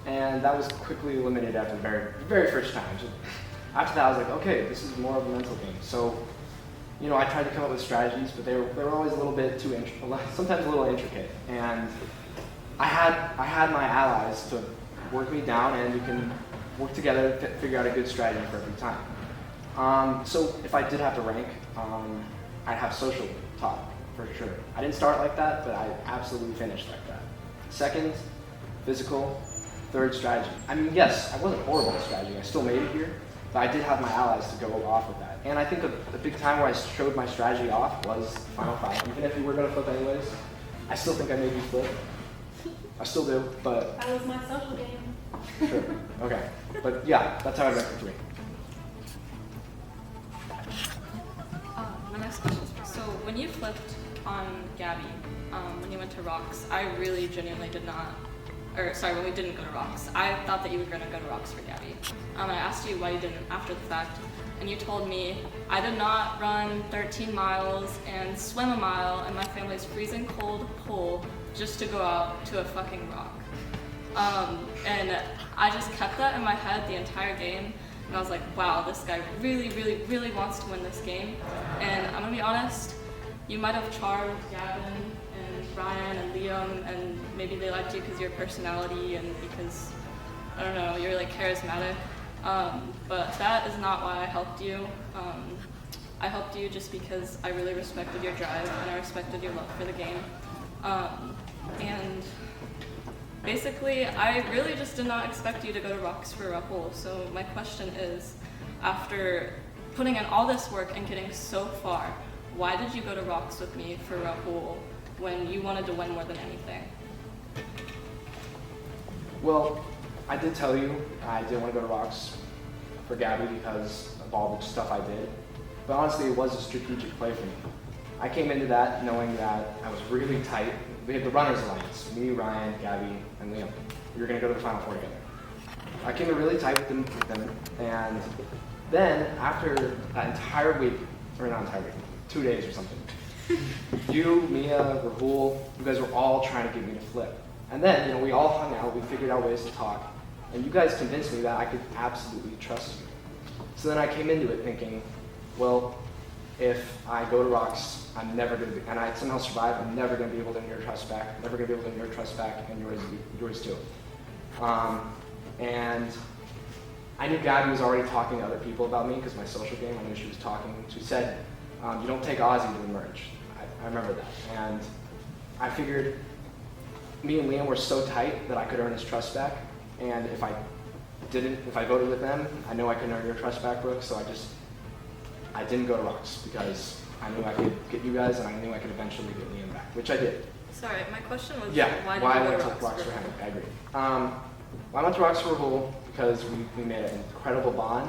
T: And that was quickly eliminated after the very, very first time. So after that, I was like, okay, this is more of a mental game. So, you know, I tried to come up with strategies, but they were always a little bit too sometimes a little intricate. And I had my allies to work me down, and we can work together to figure out a good strategy for every time. So if I did have to rank, I'd have social top for sure. I didn't start like that, but I absolutely finished like that. Second, physical. Third, strategy. I mean, yes, I wasn't horrible at strategy. I still made it here, but I did have my allies to go off with that. And I think a big time where I showed my strategy off was Final 5. Even if we were going to flip anyways, I still think I made you flip. I still do, but...
U: That was my social game.
T: Sure, okay. But yeah, that's how I rank the 3.
P: My next question is, so when you flipped on Gabby when you went to Rocks. I really genuinely did not, when we didn't go to Rocks. I thought that you were going to go to Rocks for Gabby. I asked you why you didn't after the fact, and you told me, I did not run 13 miles and swim a mile in my family's freezing cold pool just to go out to a fucking rock. And I just kept that in my head the entire game, and I was like, wow, this guy really, really, really wants to win this game. And I'm gonna be honest, you might have charmed Gavin and Ryan and Liam, and maybe they liked you because of your personality and because, I don't know, you're like charismatic. But that is not why I helped you. I helped you just because I really respected your drive and I respected your love for the game. And basically, I really just did not expect you to go to Rocks for Rahul. So my question is, after putting in all this work and getting so far, why did you go to Rocks with me for Rahul when you wanted to win more than anything?
T: Well, I did tell you I didn't want to go to Rocks for Gabby because of all the stuff I did. But honestly, it was a strategic play for me. I came into that knowing that I was really tight. We had the Runners Alliance, me, Ryan, Gabby, and Liam. We were going to go to the Final Four together. I came in really tight with them, and then after that entire week, or not entire week, 2 days or something, you, Mia, Rahul, you guys were all trying to get me to flip. And then, we all hung out, we figured out ways to talk, and you guys convinced me that I could absolutely trust you. So then I came into it thinking, well, if I go to Rocks, I'm never going to be, and I somehow survive, I'm never going to be able to earn your trust back, never going to be able to earn your trust back, and yours too. And I knew Gabby was already talking to other people about me because my social game, I knew she was talking. She said, you don't take Ozzy to emerge. I remember that. And I figured me and Liam were so tight that I could earn his trust back. And if I voted with them, I know I couldn't earn your trust back, Brooke, so I didn't go to Rocks because I knew I could get you guys and I knew I could eventually get Liam back, which I did.
P: Sorry, my question was
T: why
P: did
T: I
P: you go
T: went
P: to Rocks
T: for
P: for
T: him. I agree. I went to Rocks for Rahul because we made an incredible bond,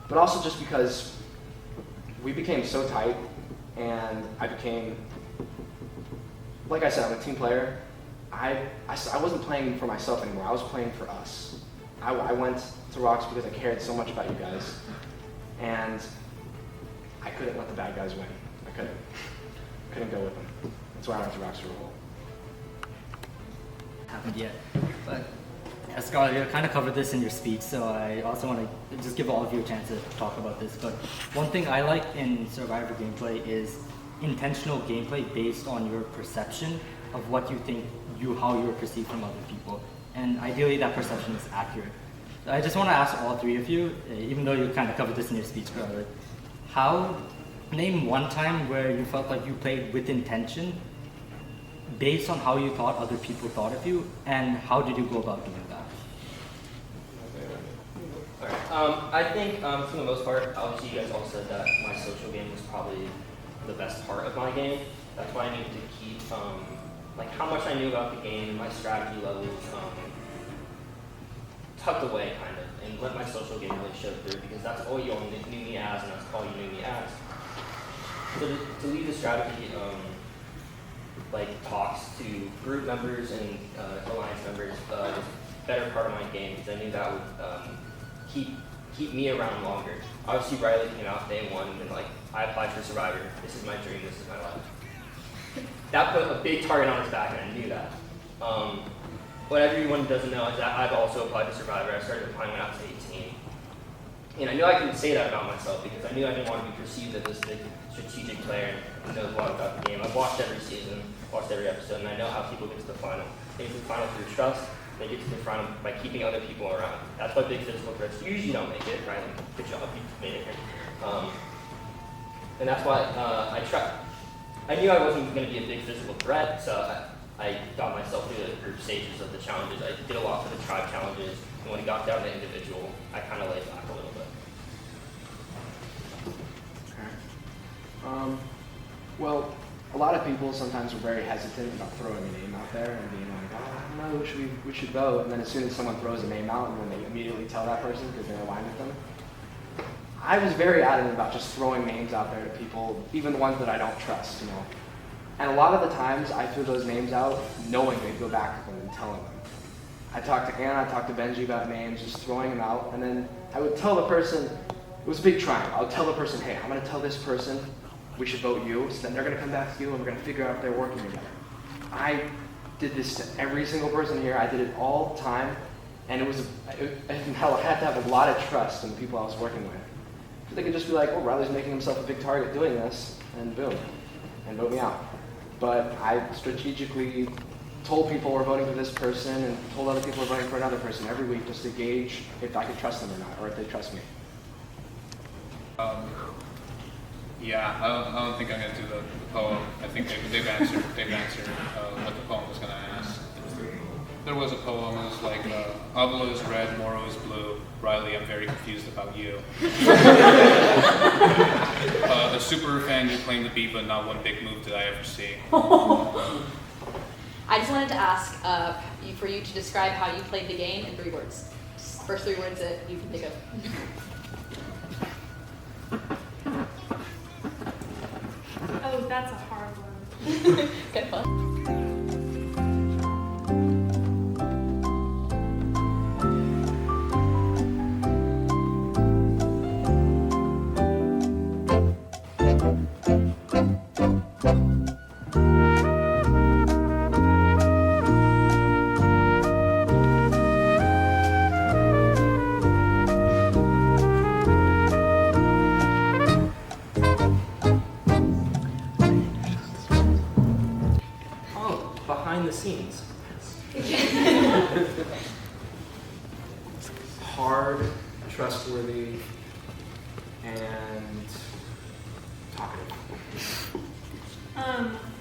T: but also just because we became so tight and I became, like I said, I'm a team player. I wasn't playing for myself anymore. I was playing for us. I went to Rocks because I cared so much about you guys, and I couldn't let the bad guys win. I couldn't go with them. That's why I went to Rocks for Rahul.
G: Happened yet, but Scarlett, you kind of covered this in your speech, so I also want to just give all of you a chance to talk about this. But one thing I like in Survivor gameplay is intentional gameplay based on your perception of what you think how you're perceived from other people, and ideally that perception is accurate. So I just want to ask all three of you, even though you kind of covered this in your speech, Scarlett, name one time where you felt like you played with intention based on how you thought other people thought of you, and how did you go about doing that?
M: Alright, I think for the most part, obviously you guys all said that my social game was probably the best part of my game. That's why I needed to keep like how much I knew about the game, my strategy levels, tucked away kind of, and let my social game really show through, because that's all you all knew me as, and that's all you knew me as. So to lead the strategy like talks to group members and alliance members was a better part of my game, because I knew that would keep me around longer. Obviously Riley came out day one and like, I applied for Survivor, this is my dream, this is my life. That put a big target on his back, and I knew that. What everyone doesn't know is that I've also applied to Survivor. I started applying when I was 18. And I knew I couldn't say that about myself because I knew I didn't want to be perceived as this big strategic player who knows a lot about the game. I've watched every season, watched every episode, and I know how people get to the final. They get to the final through trust. They get to the final by keeping other people around. That's why big physical threats usually don't make it, right? Good job, you made it here. And that's why I knew I wasn't going to be a big physical threat, so I got myself through the group stages of the challenges. I did a lot for the tribe challenges, and when it got down to individual, I kind of laid back a little bit.
T: Okay. Well, a lot of people sometimes are very hesitant about throwing a name out there and being like, oh, I don't know, we should vote. And then as soon as someone throws a name out, and then they immediately tell that person because they're aligned with them. I was very adamant about just throwing names out there to people, even the ones that I don't trust, And a lot of the times I threw those names out knowing they'd go back to them and telling them. I talked to Anna, I talked to Benji about names, just throwing them out, and then I would tell the person, it was a big triangle, I would tell the person, hey, I'm gonna tell this person we should vote you, so then they're gonna come back to you and we're gonna figure out if they're working together. I did this to every single person here, I did it all the time, and I had to have a lot of trust in the people I was working with. So they could just be like, oh, Riley's making himself a big target doing this, and boom, and vote me out. But I strategically told people we're voting for this person and told other people we're voting for another person every week just to gauge if I could trust them or not, or if they trust me.
O: Yeah, I don't think I'm going to do the poem. I think they've answered what the poem was going to ask. There was a poem, it was like, Abla is red, Moro is blue. Riley, I'm very confused about you. The super fan you claim to be, but not one big move did I ever see.
N: I just wanted to ask for you to describe how you played the game in 3 words. First 3 words that you can think of.
U: Oh, that's a hard one.
N: Good fun.
M: Behind the scenes.
T: Hard, trustworthy, and talkative.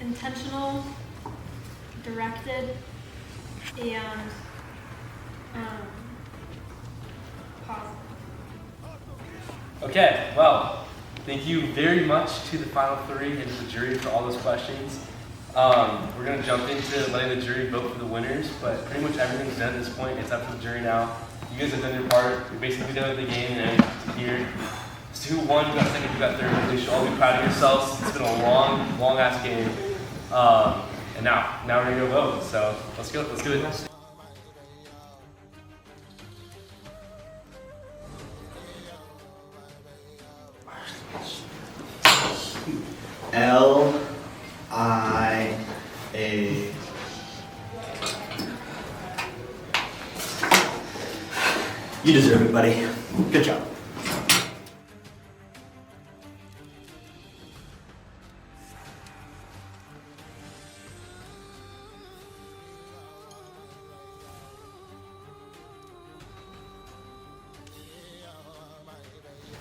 U: Intentional, directed, and positive.
B: Okay, well, thank you very much to the final 3 and to the jury for all those questions. We're going to jump into letting the jury vote for the winners, but pretty much everything's done at this point. It's up to the jury now. You guys have done your part. You're basically done with the game and here. So who won, who got second, who got third. You should all be proud of yourselves. It's been a long, long-ass game. And now we're going to go vote. So let's do it.
Q: L-I-A. You deserve it, buddy. Good job.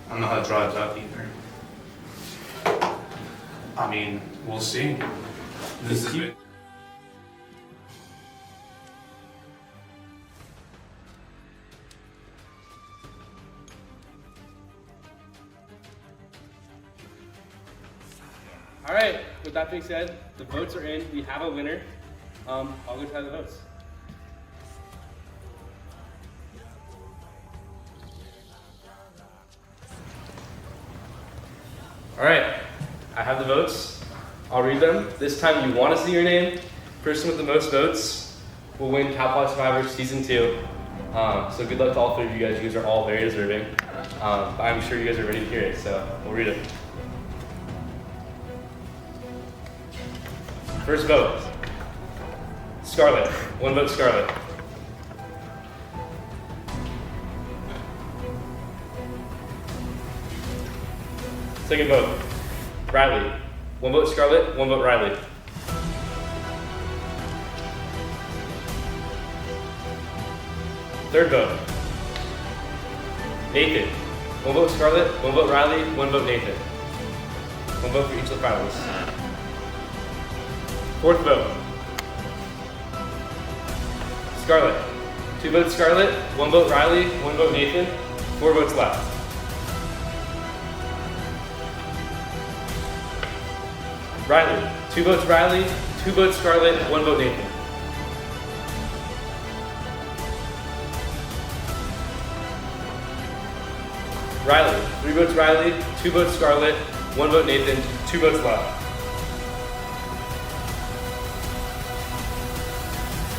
O: I don't know how to draw it up either. I mean, we'll see. This is it.
B: All right, with that being said, the votes are in. We have a winner. I'll go tally the votes. All right, I have the votes. I'll read them. This time you want to see your name. Person with the most votes will win Cowboy Survivor Season 2. So good luck to all 3 of you guys. You guys are all very deserving. I'm sure you guys are ready to hear it, so we'll read it. First vote, Scarlett. 1 vote, Scarlett. Second vote, Riley. 1 vote, Scarlett. 1 vote, Riley. Third vote, Nathan. 1 vote, Scarlett. 1 vote, Riley. 1 vote, Nathan. 1 vote for each of the finalists. Fourth vote, Scarlett. 2 votes Scarlett, 1 vote Riley, 1 vote Nathan, 4 votes left. Riley. 2 votes Riley, 2 votes Scarlett, 1 vote Nathan. Riley. 3 votes Riley, 2 votes Scarlett, 1 vote Nathan, 2 votes left.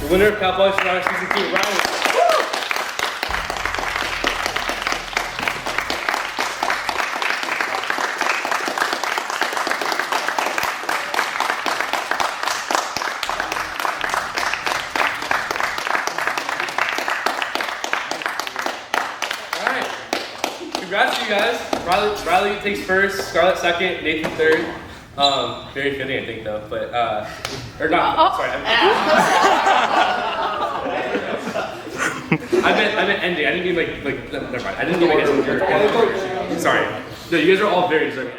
B: The winner of Cowboys Jurors Season 2, Riley. Alright. Congrats to you guys. Riley takes first, Scarlett second, Nathan third. Very fitting, I think, though. But or not. Sorry. I meant ending. I didn't mean like. Never mind. I didn't mean like. Sorry. No, you guys are all very deserving.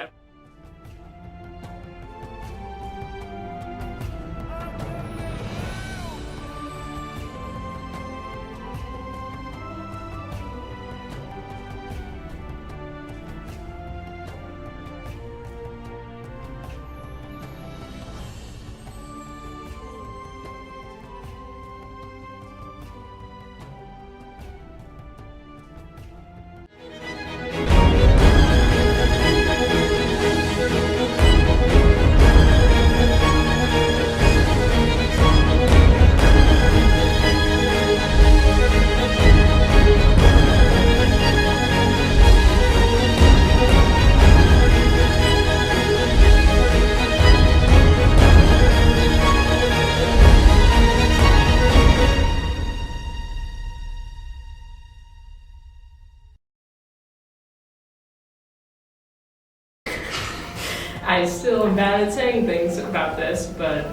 F: I still am bad at saying things about this, but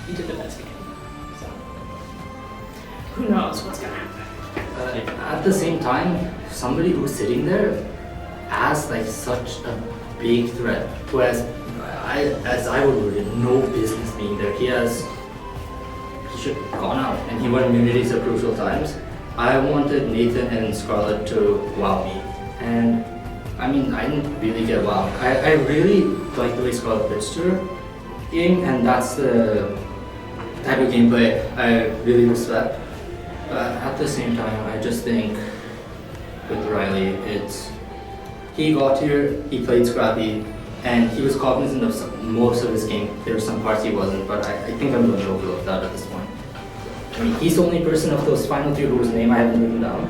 F: you did the best you can. So who knows what's gonna happen?
G: At the same time, somebody who's sitting there as like such a big threat, who has, as I would word it, no business being there. He should have gone out, and he won immunities at crucial times. I wanted Nathan and Scarlett to wow me, and I mean, I didn't really get wowed. I really like the way Scarlett pitched her game, and that's the type of gameplay I really respect. But at the same time, I just think with Riley, he got here, he played scrappy, and he was cognizant of most of his game. There were some parts he wasn't, but I think I'm going to overlook that at this point. I mean, he's the only person of those final two whose name I haven't written down.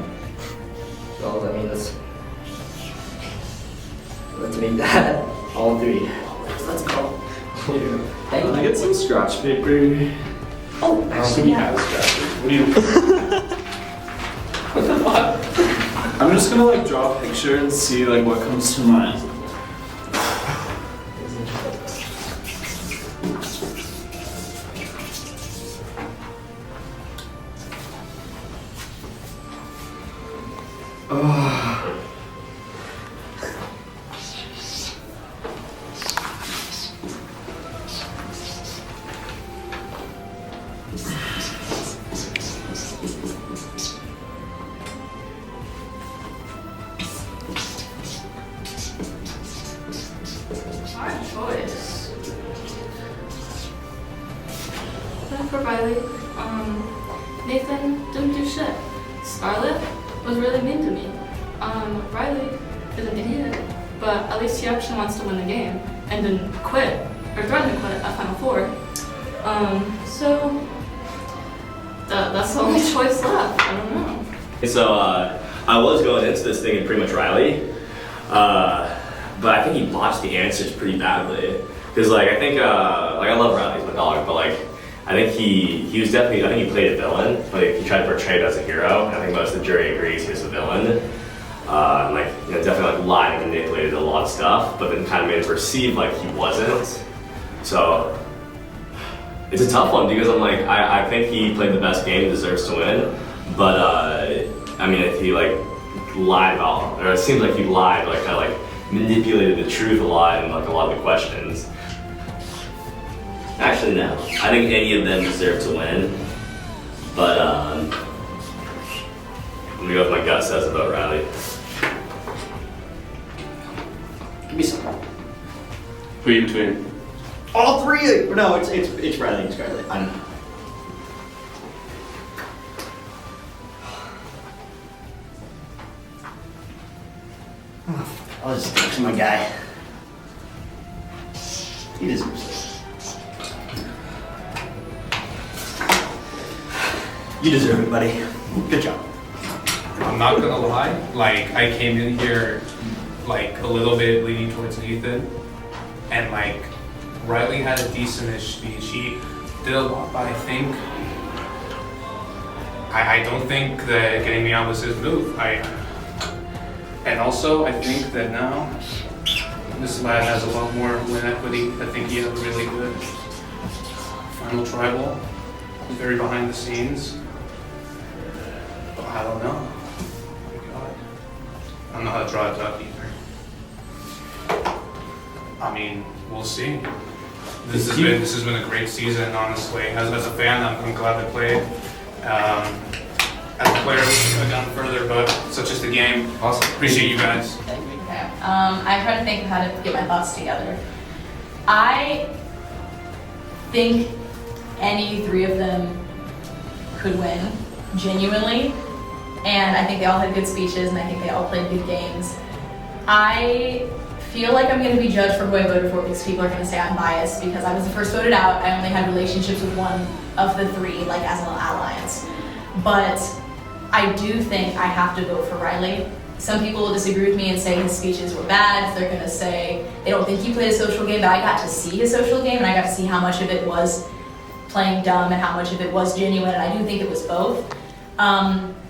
G: So, I mean, let's make that all three. Let's go.
E: Can I get some scratch paper?
G: Oh,
E: actually, we have scratch paper. What do you?
B: What the fuck?
E: I'm just gonna like draw a picture and see like what comes to mind.
P: Hard choice. Then for Riley, Nathan didn't do shit. Scarlett was really mean to me. Riley is an idiot, but at least he actually wants to win the game and didn't quit or threaten to quit at Final Four. So that's the only choice left. I don't know.
R: So I was going into this thinking pretty much Riley, but I think he botched the answers pretty badly. Because like I think like I love Riley, he's my dog, but like I think he was definitely, I think he played a villain, but he tried to portray it as a hero. And I think most of the jury agrees he was a villain. And like definitely like lied and manipulated a lot of stuff, but then kind of made it perceive like he wasn't. So it's a tough one because I'm like I think he played the best game, deserves to win, but I mean if he like lied about, or it seems like he lied, like kind of like manipulated the truth a lot in like a lot of the questions. Actually, no. I think any of them deserve to win, but I'm gonna go with my gut says about Riley.
Q: Give me some.
B: Who are you between?
Q: All three. No, it's Riley and Scarlett. I don't know. I'll just talk to my guy. He deserves it. You deserve it, buddy. Good job.
O: I'm not gonna lie, like I came in here like a little bit leaning towards Nathan, and like Riley had a decent-ish speech. He did a lot, but I think I don't think that getting me out was his move. And also I think that now this lad has a lot more win equity. I think he had a really good final tribal. He's very behind the scenes. But I don't know. Oh my God. I don't know how to draw it up either. I mean, we'll see. This has been a great season, honestly. As a fan, I'm glad they played. As a player, I've gone further, but such is the game. Awesome. Appreciate you guys.
N: Okay. I'm trying to think of how to get my thoughts together. I think any three of them could win, genuinely. And I think they all had good speeches, and I think they all played good games. I feel like I'm going to be judged for who I voted for because people are going to say I'm biased because I was the first voted out. I only had relationships with one of the three, like as an alliance. But I do think I have to vote for Riley. Some people will disagree with me and say his speeches were bad. They're going to say they don't think he played a social game, but I got to see his social game, and I got to see how much of it was playing dumb and how much of it was genuine, and I do think it was both.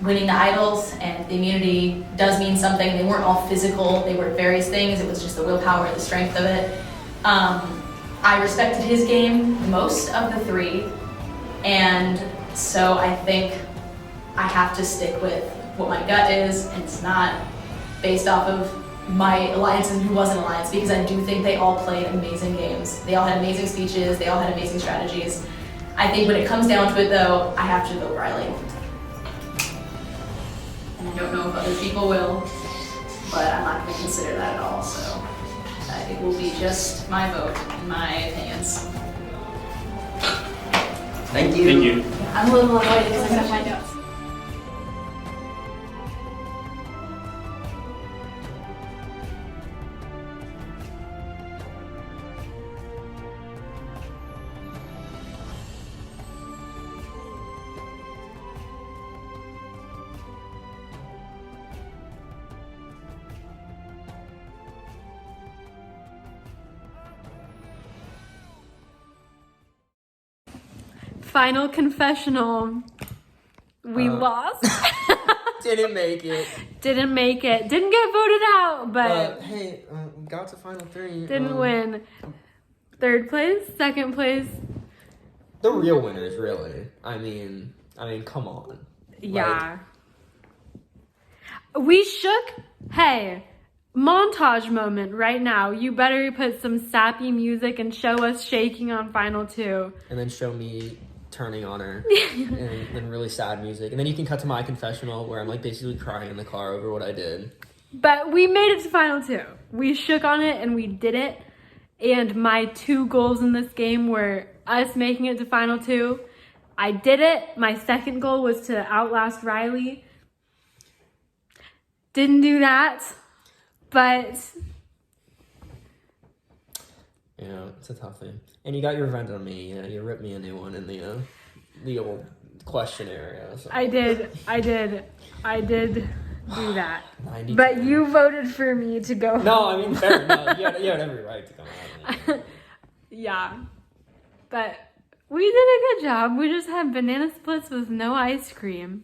N: Winning the idols and the immunity does mean something. They weren't all physical. They were various things. It was just the willpower, the strength of it. I respected his game most of the three, and so I think I have to stick with what my gut is, and it's not based off of my alliance and who wasn't alliance, because I do think they all played amazing games. They all had amazing speeches. They all had amazing strategies. I think when it comes down to it, though, I have to vote Riley. And I don't know if other people will, but I'm not going to consider that at all, so it will be just my vote, in my opinions.
Q: Thank you.
O: Thank you.
N: I'm a little annoyed because I'm going to find out.
F: Final confessional. We lost.
C: Didn't make it.
F: Didn't make it. Didn't get voted out, but
C: hey, got to final three.
F: didn't win. Third place, second place.
C: The real winners, really. I mean, come on.
F: Yeah. We shook. Hey, montage moment right now. You better put some sappy music and show us shaking on final two.
C: And then show me turning on her and then really sad music, and then you can cut to my confessional where I'm like basically crying in the car over what I did.
F: But we made it to final two. We shook on it and we did it, and my 2 goals in this game were us making it to final two. I did it. My second goal was to outlast Riley. Didn't do that, but
C: yeah, it's a tough thing. And you got your revenge on me. You ripped me a new one in the old question area. So.
F: I did do that.
C: But
F: But you voted for me to go.
C: No, I mean, fair. No, you had every right to come out.
F: Yeah, but we did a good job. We just had banana splits with no ice cream.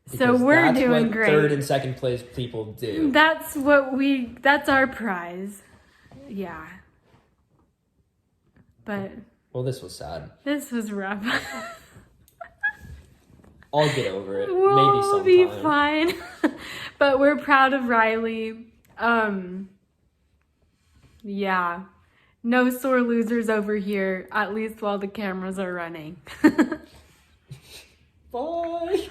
C: Because
F: so we're
C: that's
F: doing
C: what
F: great.
C: Third and second place people do.
F: That's our prize. Yeah. But
C: well, this was sad.
F: this was rough.
C: I'll get over it.
F: We'll
C: Maybe sometime.
F: be fine. But we're proud of Riley. Yeah. No sore losers over here, at least while the cameras are running.
C: Bye.